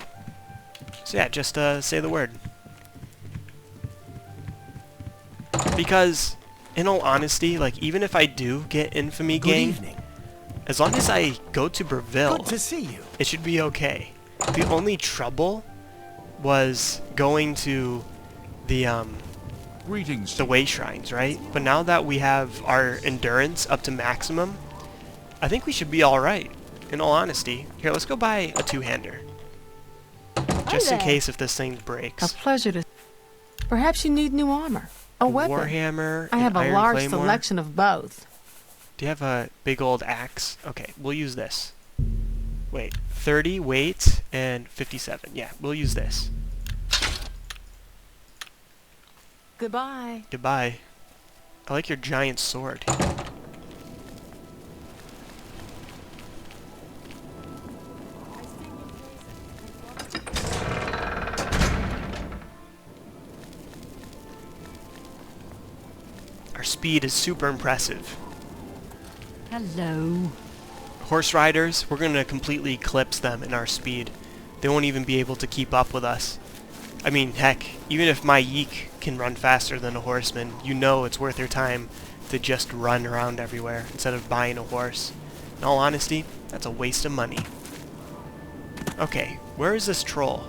So yeah, just say the word. Because, in all honesty, like even if I do get Infamy Gang, as long as I go to Breville, Good to see you. it should be okay. The only trouble was going to the Greetings. way shrines, right? But now that we have our endurance up to maximum, I think we should be alright, in all honesty. Here, let's go buy a two-hander. Just in case if this thing breaks. A pleasure to... Perhaps you need new armor. A weapon. Warhammer, I have an a Iron large Claymore. selection of both. Do you have a big old axe? Okay, we'll use this. Wait, 30 weight and 57. Yeah, we'll use this. Goodbye. Goodbye. I like your giant sword. Our speed is super impressive. Hello. Horse riders, we're going to completely eclipse them in our speed. They won't even be able to keep up with us. I mean, heck, even if my yeek can run faster than a horseman, you know it's worth your time to just run around everywhere instead of buying a horse. In all honesty, that's a waste of money. Okay, where is this troll?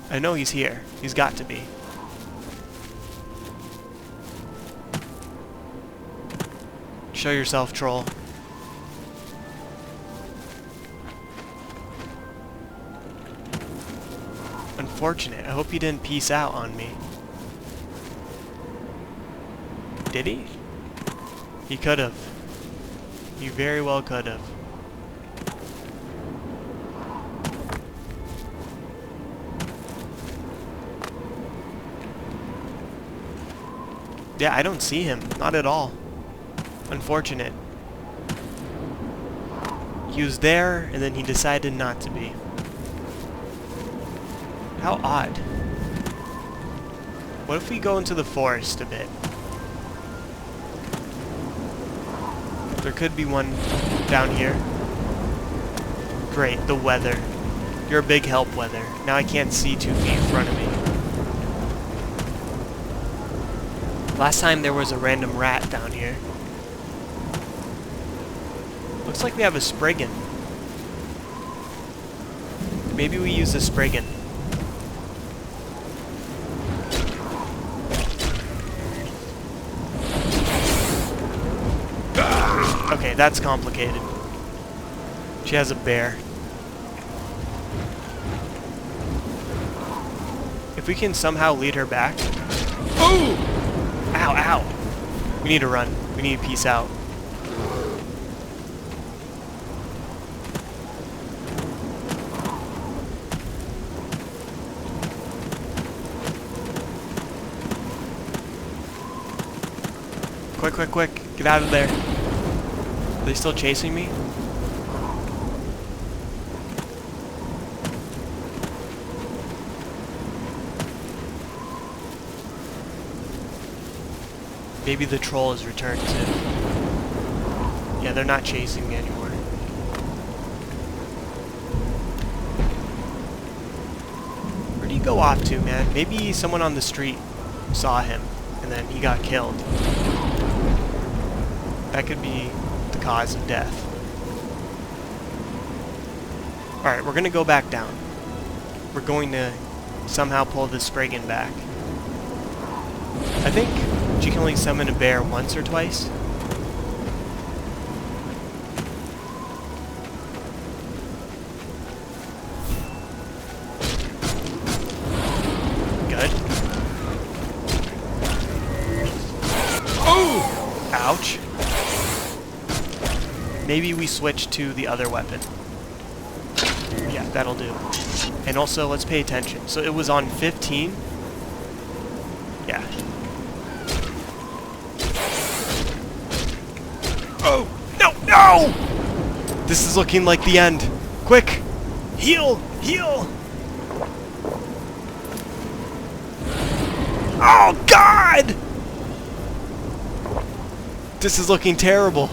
I know he's here. He's got to be. Show yourself, troll. Unfortunate. I hope he didn't peace out on me. Did he? He could have. He very well could have. Yeah, I don't see him. Not at all. Unfortunate. He was there, and then he decided not to be. How odd. What if we go into the forest a bit? There could be one down here. Great, the weather. You're a big help, weather. Now I can't see 2 feet in front of me. Last time there was a random rat down here. Looks like we have a Spriggan. Maybe we use the Spriggan. Okay, that's complicated. She has a bear. If we can somehow lead her back... Oh! Ow, ow! We need to run. We need to peace out. Quick, quick, quick. Get out of there. Are they still chasing me? Maybe the troll has returned too. Yeah, they're not chasing me anymore. Where'd he go off to, man? Maybe someone on the street saw him and then he got killed. That could be the cause of death. Alright, we're gonna go back down. We're going to somehow pull this Spriggan back. I think she can only summon a bear once or twice. Good. Oh! Ouch. Maybe we switch to the other weapon. Yeah, that'll do. And also, let's pay attention. So it was on 15. Yeah. Oh! No! No! This is looking like the end. Quick! Heal! Heal! Oh, God! This is looking terrible.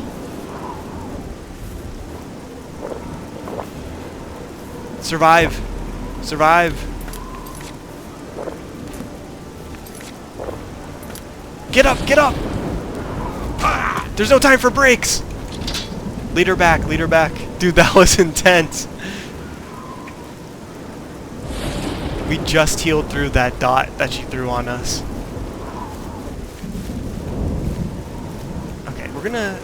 Survive. Survive. Get up! Get up! Ah, there's no time for breaks! Lead her back. Lead her back. Dude, that was intense. We just healed through that dot that she threw on us. Okay, we're gonna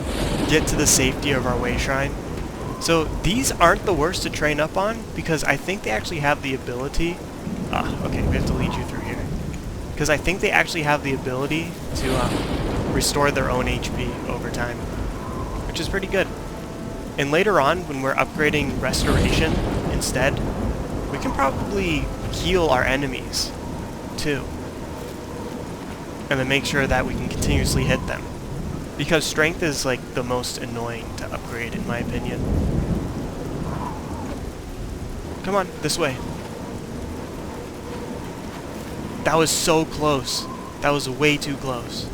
get to the safety of our way shrine. So these aren't the worst to train up on because I think they actually have the ability... okay, we have to lead you through here. Because I think they actually have the ability to restore their own HP over time, which is pretty good. And later on, when we're upgrading Restoration instead, we can probably heal our enemies too. And then make sure that we can continuously hit them. Because Strength is like the most annoying to upgrade in my opinion. Come on, this way. That was so close. That was way too close.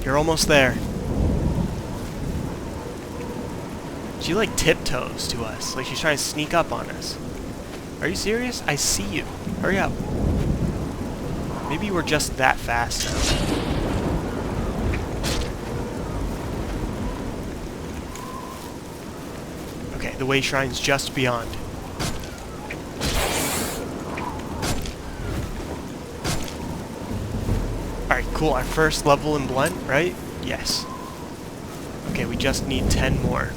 You're almost there. She like tiptoes to us, like she's trying to sneak up on us. Are you serious? I see you. Hurry up. Maybe we're just that fast now. Okay, the way shrine's just beyond. Alright, cool. Our first level in Blunt, right? Yes. Okay, we just need 10 more.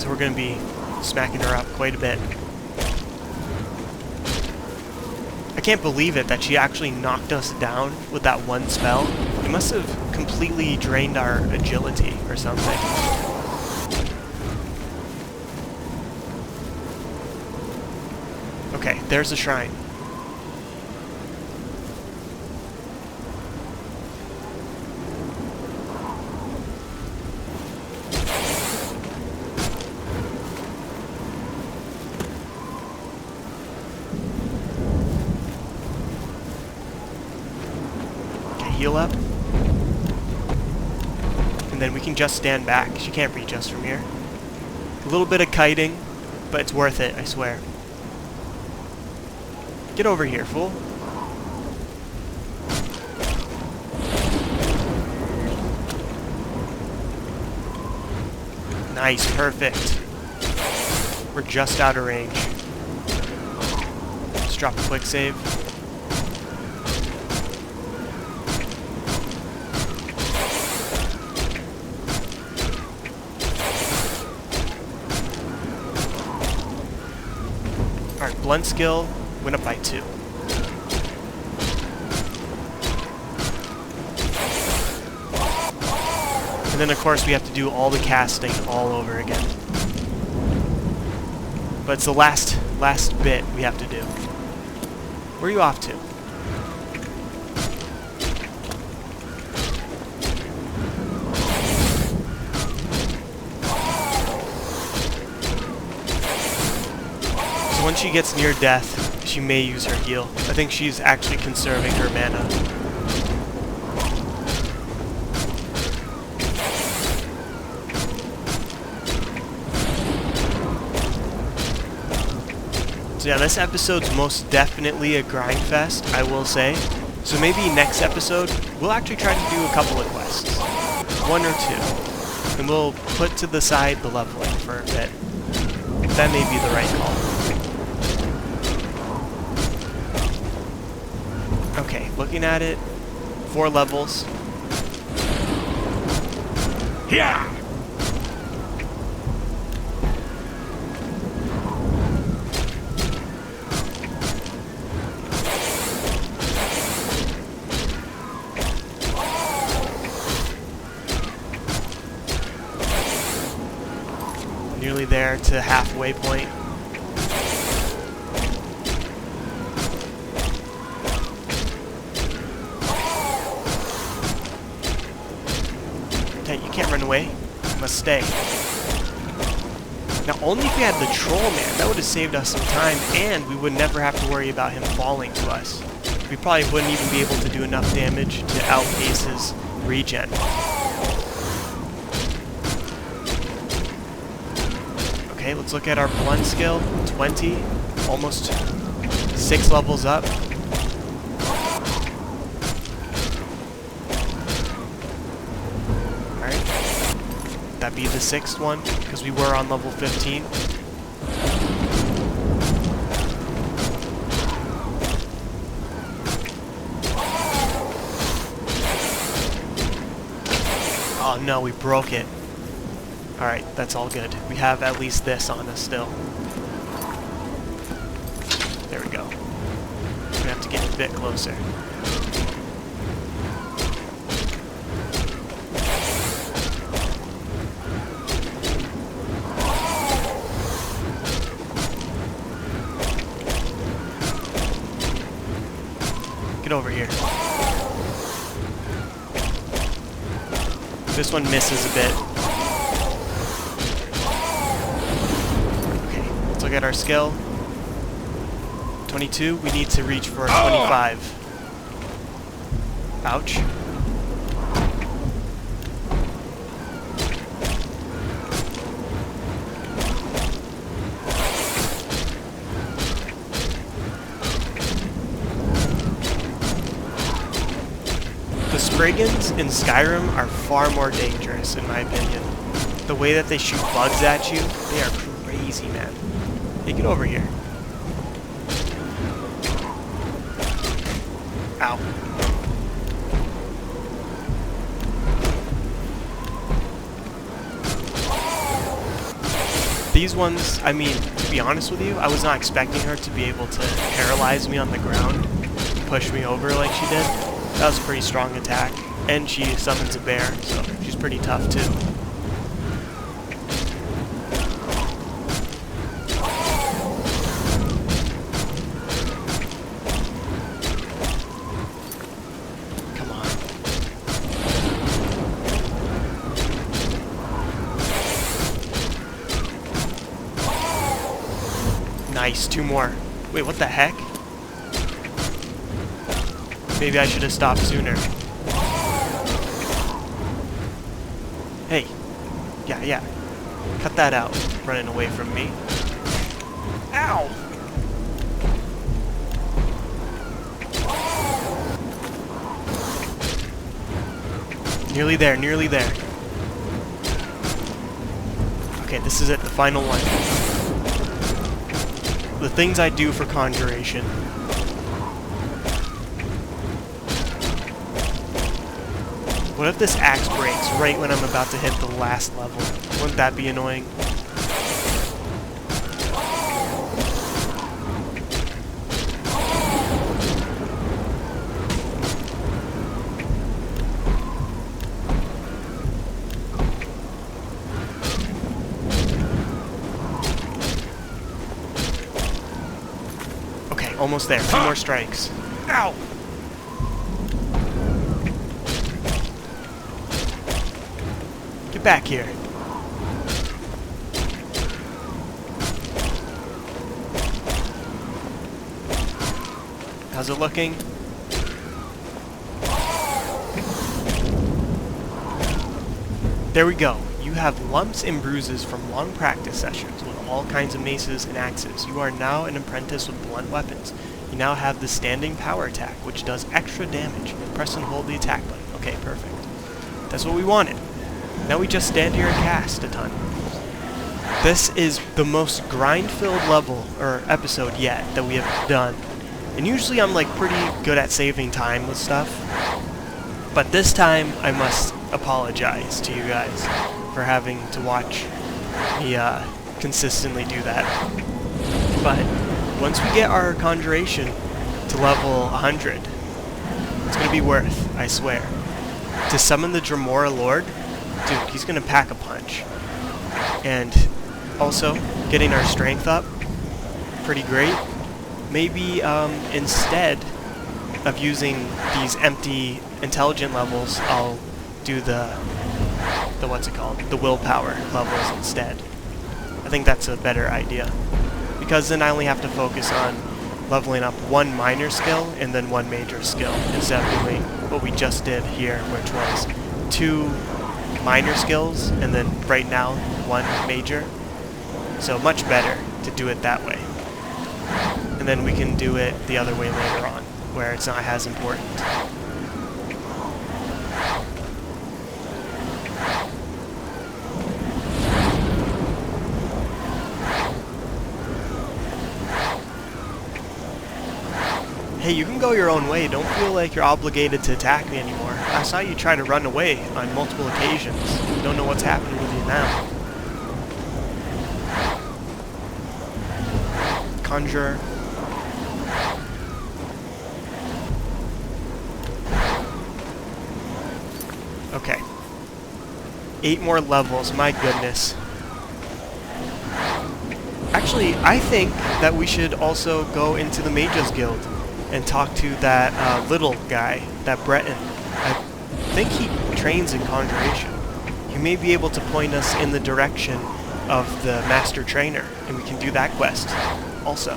So we're going to be smacking her up quite a bit. I can't believe it that she actually knocked us down with that one spell. It must have completely drained our agility or something. Okay, there's the shrine. Heal up. And then we can just stand back. She can't reach us from here. A little bit of kiting, but it's worth it, I swear. Get over here, fool. Nice, perfect. We're just out of range. Let's drop a quick save. Alright, blunt skill went up by 2. And then of course we have to do all the casting all over again. But it's the last bit we have to do. Where are you off to? Once she gets near death, she may use her heal. I think she's actually conserving her mana. So yeah, this episode's most definitely a grind fest, I will say. So maybe next episode, we'll actually try to do a couple of quests. 1 or 2. And we'll put to the side the leveling for a bit. That may be the right call. Okay, looking at it, 4 levels. Yeah! Nearly there to halfway point. You can't run away. You must stay. Now, only if we had the troll man, that would have saved us some time, and we would never have to worry about him falling to us. We probably wouldn't even be able to do enough damage to outpace his regen. Okay, let's look at our blunt skill. 20, almost 6 levels up. That'd be the 6th one, because we were on level 15. Oh no, we broke it. Alright, that's all good. We have at least this on us still. There we go. We're gonna have to get a bit closer. Over here. This one misses a bit. Okay, let's look at our skill. 22, we need to reach for a 25. Ouch. Brigands in Skyrim are far more dangerous, in my opinion. The way that they shoot bugs at you, they are crazy, man. Hey, get over here. Ow. these ones, I mean, to be honest with you, I was not expecting her to be able to paralyze me on the ground and push me over like she did. That was a pretty strong attack. And she summons a bear, so she's pretty tough too. Come on. Nice, 2 more. Wait, what the heck? Maybe I should have stopped sooner. Hey. Yeah. Cut that out. Running away from me. Ow! Nearly there, nearly there. Okay, this is it, the final one. The things I do for conjuration. What if this axe breaks right when I'm about to hit the last level? Wouldn't that be annoying? Okay, almost there. 2 more strikes. Ow! Get back here. How's it looking? There we go. You have lumps and bruises from long practice sessions with all kinds of maces and axes. You are now an apprentice with blunt weapons. You now have the standing power attack, which does extra damage. Press and hold the attack button. Okay, perfect. That's what we wanted. Now we just stand here and cast a ton. This is the most grind-filled level, or episode yet, that we have done. And usually I'm like pretty good at saving time with stuff. But this time I must apologize to you guys for having to watch me consistently do that. But once we get our conjuration to level 100, it's going to be worth, I swear. To summon the Dremora Lord, dude, he's gonna pack a punch. And also, getting our strength up, pretty great. Maybe instead of using these empty intelligent levels, I'll do the what's it called? The willpower levels instead. I think that's a better idea. Because then I only have to focus on leveling up 1 minor skill and then 1 major skill instead of doing what we just did here, which was 2 minor skills and then right now 1 major. So much better to do it that way. And then we can do it the other way later on, where it's not as important. Hey, you can go your own way. Don't feel like you're obligated to attack me anymore. I saw you try to run away on multiple occasions. Don't know what's happening with you now. Conjure. Okay. 8 more levels, my goodness. Actually, I think that we should also go into the Mages Guild and talk to that little guy, that Breton. I think he trains in conjuration. He may be able to point us in the direction of the Master Trainer, and we can do that quest also.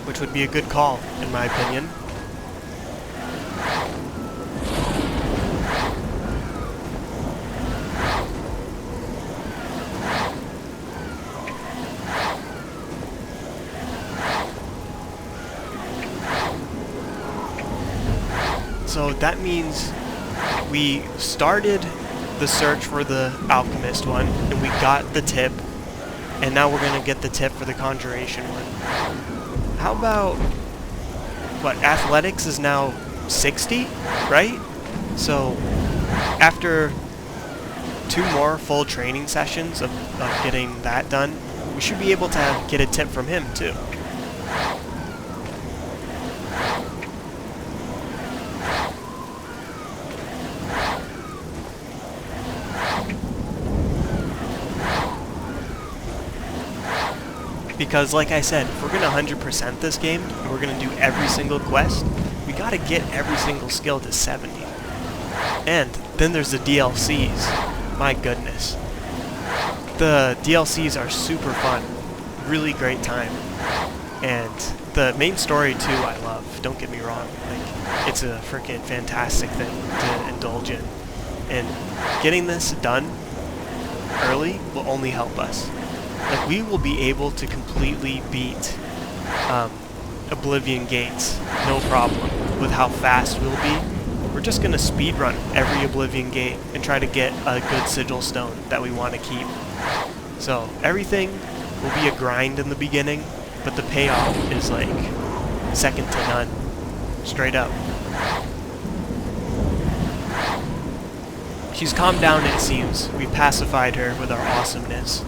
Which would be a good call, in my opinion. So that means we started the search for the alchemist one, and we got the tip, and now we're gonna get the tip for the conjuration one. How about, what, athletics is now 60, right? So after 2 more full training sessions of getting that done, we should be able to get a tip from him too. Because like I said, if we're going to 100% this game, and we're going to do every single quest, we got to get every single skill to 70. And then there's the DLCs. My goodness. The DLCs are super fun. Really great time. And the main story too I love, don't get me wrong. Like, it's a freaking fantastic thing to indulge in. And getting this done early will only help us. Like, we will be able to completely beat Oblivion gates, no problem, with how fast we'll be. We're just going to speedrun every Oblivion gate and try to get a good sigil stone that we want to keep. So, everything will be a grind in the beginning, but the payoff is like second to none. Straight up. She's calmed down, it seems. We pacified her with our awesomeness.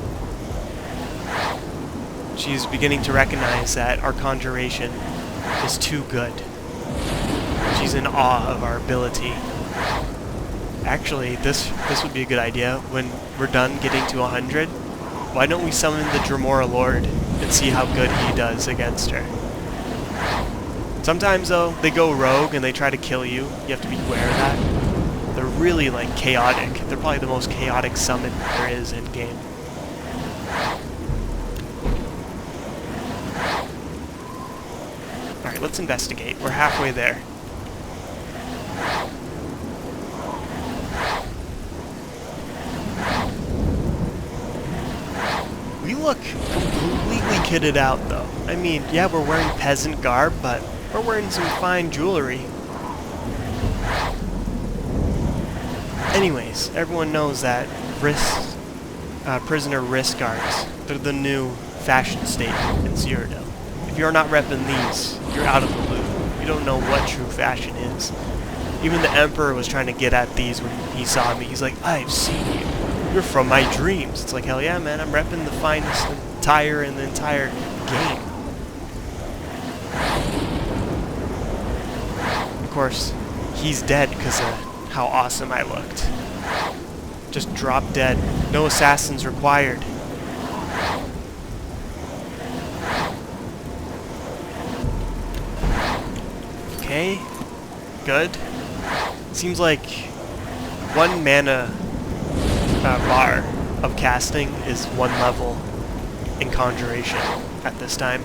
She's beginning to recognize that our conjuration is too good. She's in awe of our ability. Actually, this would be a good idea. When we're done getting to 100, why don't we summon the Dremora Lord and see how good he does against her? Sometimes, though, they go rogue and they try to kill you. You have to be aware of that. They're really, like, chaotic. They're probably the most chaotic summon there is in-game. Alright, let's investigate. We're halfway there. We look completely kitted out, though. I mean, yeah, we're wearing peasant garb, but we're wearing some fine jewelry. Anyways, everyone knows that prisoner wrist guards, they're the new fashion statement in Cyrodiil. If you're not repping these, you're out of the loop. You don't know what true fashion is. Even the Emperor was trying to get at these when he saw me. He's like, I've seen you. You're from my dreams. It's like, hell yeah, man, I'm repping the finest attire in the entire game. Of course, he's dead because of how awesome I looked. Just drop dead. No assassins required. Okay, good. Seems like 1 mana bar of casting is 1 level in conjuration at this time.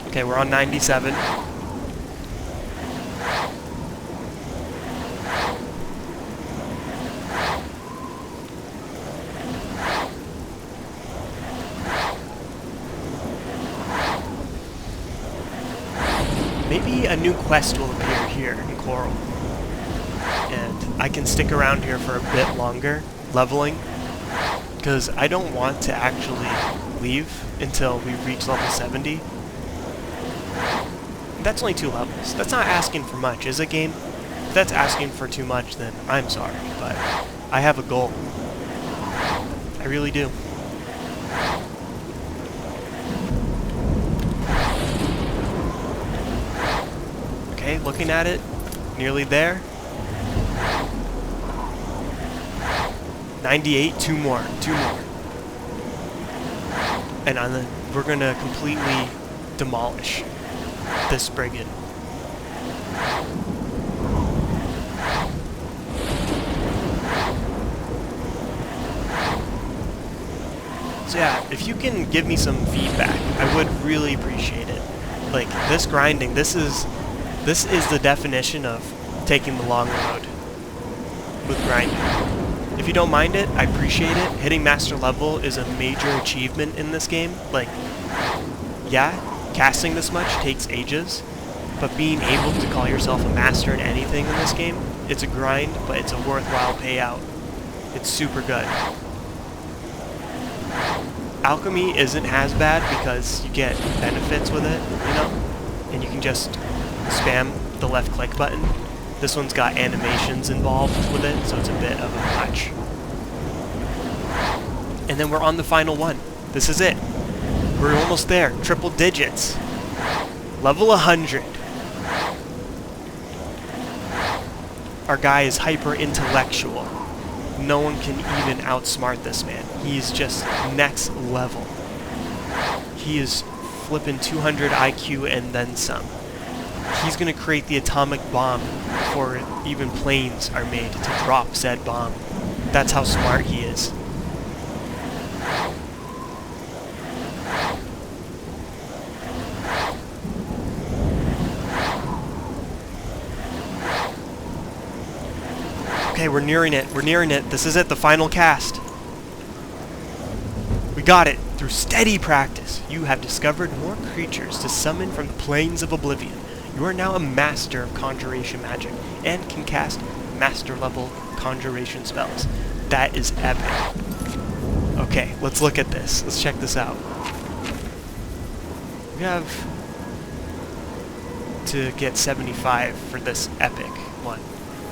Okay, we're on 97. Maybe a new quest will appear here in Coral. And I can stick around here for a bit longer, leveling, because I don't want to actually leave until we reach level 70. That's only 2 levels. That's not asking for much, is it, game? If that's asking for too much, then I'm sorry, but I have a goal. I really do. Okay, looking at it, nearly there. 98, 2 more. And we're gonna completely demolish this brigand. So yeah, if you can give me some feedback, I would really appreciate it. Like, this grinding, this is the definition of taking the long road with grinding. If you don't mind it, I appreciate it. Hitting master level is a major achievement in this game. Like, yeah, casting this much takes ages, but being able to call yourself a master in anything in this game, it's a grind, but it's a worthwhile payout. It's super good. Alchemy isn't as bad because you get benefits with it, you know? And you can just spam the left click button. This one's got animations involved with it, so it's a bit of a much. And then we're on the final one. This is it. We're almost there. Triple digits. Level 100. Our guy is hyper intellectual. No one can even outsmart this man. He's just next level. He is flipping 200 IQ and then some. He's gonna create the atomic bomb before even planes are made to drop said bomb. That's how smart he is. Okay, we're nearing it. We're nearing it. This is it, the final cast. We got it. Through steady practice, you have discovered more creatures to summon from the plains of Oblivion. You are now a master of conjuration magic and can cast master level conjuration spells. That is epic. Okay, let's look at this. Let's check this out. We have to get 75 for this epic one.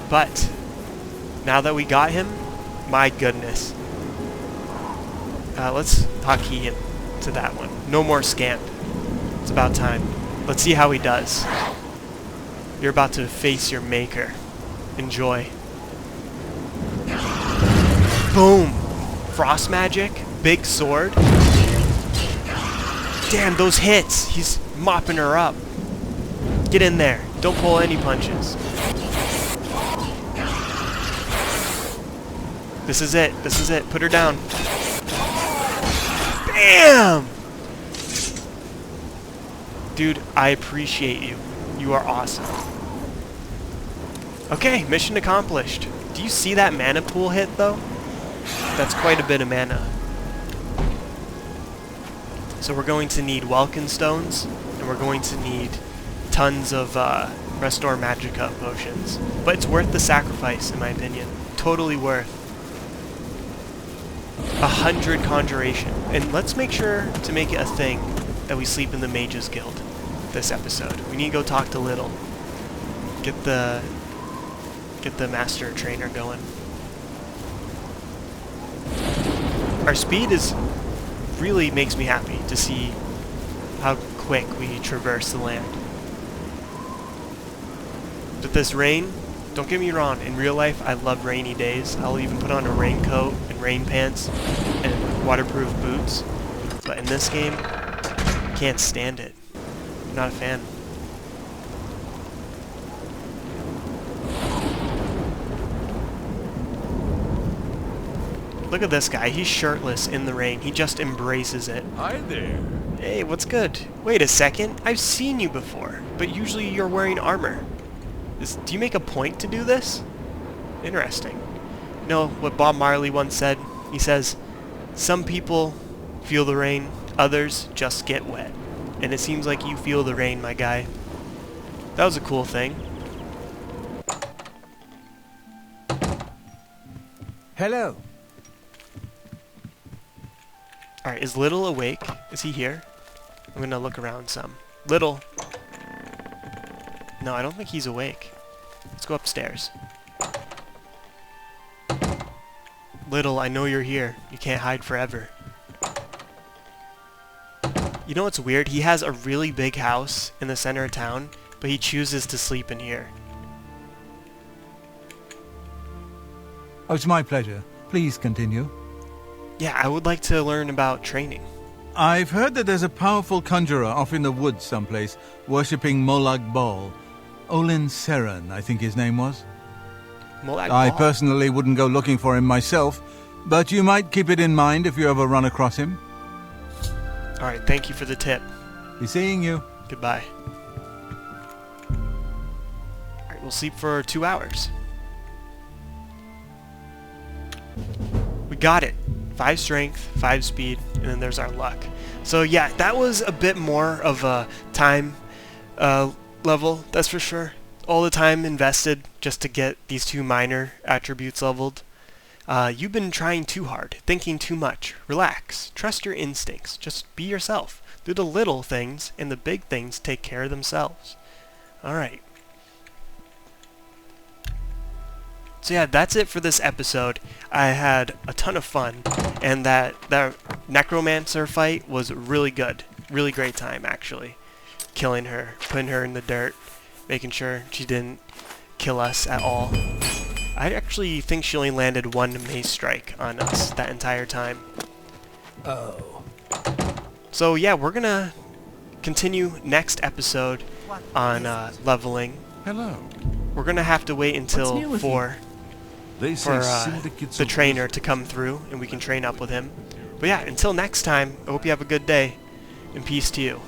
But now that we got him, my goodness. Let's hotkey him to that one. No more scamp. It's about time. Let's see how he does. You're about to face your maker. Enjoy. Boom! Frost magic. Big sword. Damn, those hits! He's mopping her up. Get in there. Don't pull any punches. This is it. This is it. Put her down. Bam! Dude, I appreciate you. You are awesome. Okay, mission accomplished. Do you see that mana pool hit, though? That's quite a bit of mana. So we're going to need Welkin Stones, and we're going to need tons of Restore Magicka potions. But it's worth the sacrifice, in my opinion. Totally worth. 100 conjuration. And let's make sure to make it a thing that we sleep in the Mages Guild this episode. We need to go talk to Little. Get the master trainer going. Our speed is really makes me happy to see how quick we traverse the land. With this rain, don't get me wrong, in real life I love rainy days. I'll even put on a raincoat and rain pants and waterproof boots. But in this game, can't stand it. I'm not a fan. Look at this guy. He's shirtless in the rain. He just embraces it. Hi there. Hey, what's good? Wait a second. I've seen you before, but usually you're wearing armor. Do you make a point to do this? Interesting. You know what Bob Marley once said? He says, some people feel the rain, others just get wet. And it seems like you feel the rain, my guy. That was a cool thing. Hello. Alright, is Little awake? Is he here? I'm gonna look around some. Little! No, I don't think he's awake. Let's go upstairs. Little, I know you're here. You can't hide forever. You know what's weird? He has a really big house in the center of town, but he chooses to sleep in here. Oh, it's my pleasure. Please continue. Yeah, I would like to learn about training. I've heard that there's a powerful conjurer off in the woods someplace, worshipping Molag Bal. Olin Seren, I think his name was. Molag I Bal? personally wouldn't go looking for him myself, but you might keep it in mind if you ever run across him. Alright, thank you for the tip. Be seeing you. Goodbye. Alright, we'll sleep for 2 hours. We got it. 5 strength, 5 speed, and then there's our luck. So yeah, that was a bit more of a time level, that's for sure. All the time invested just to get these 2 minor attributes leveled. You've been trying too hard, thinking too much. Relax. Trust your instincts. Just be yourself. Do the little things, and the big things take care of themselves. Alright. So yeah, that's it for this episode. I had a ton of fun, and that necromancer fight was really good. Really great time, actually. Killing her, putting her in the dirt, making sure she didn't kill us at all. I actually think she only landed one mace strike on us that entire time. Oh. So yeah, we're gonna continue next episode on leveling. Hello. We're gonna have to wait until for They say the syndicates of trainer to come through, and we can train up with him. But yeah, until next time, I hope you have a good day, and peace to you.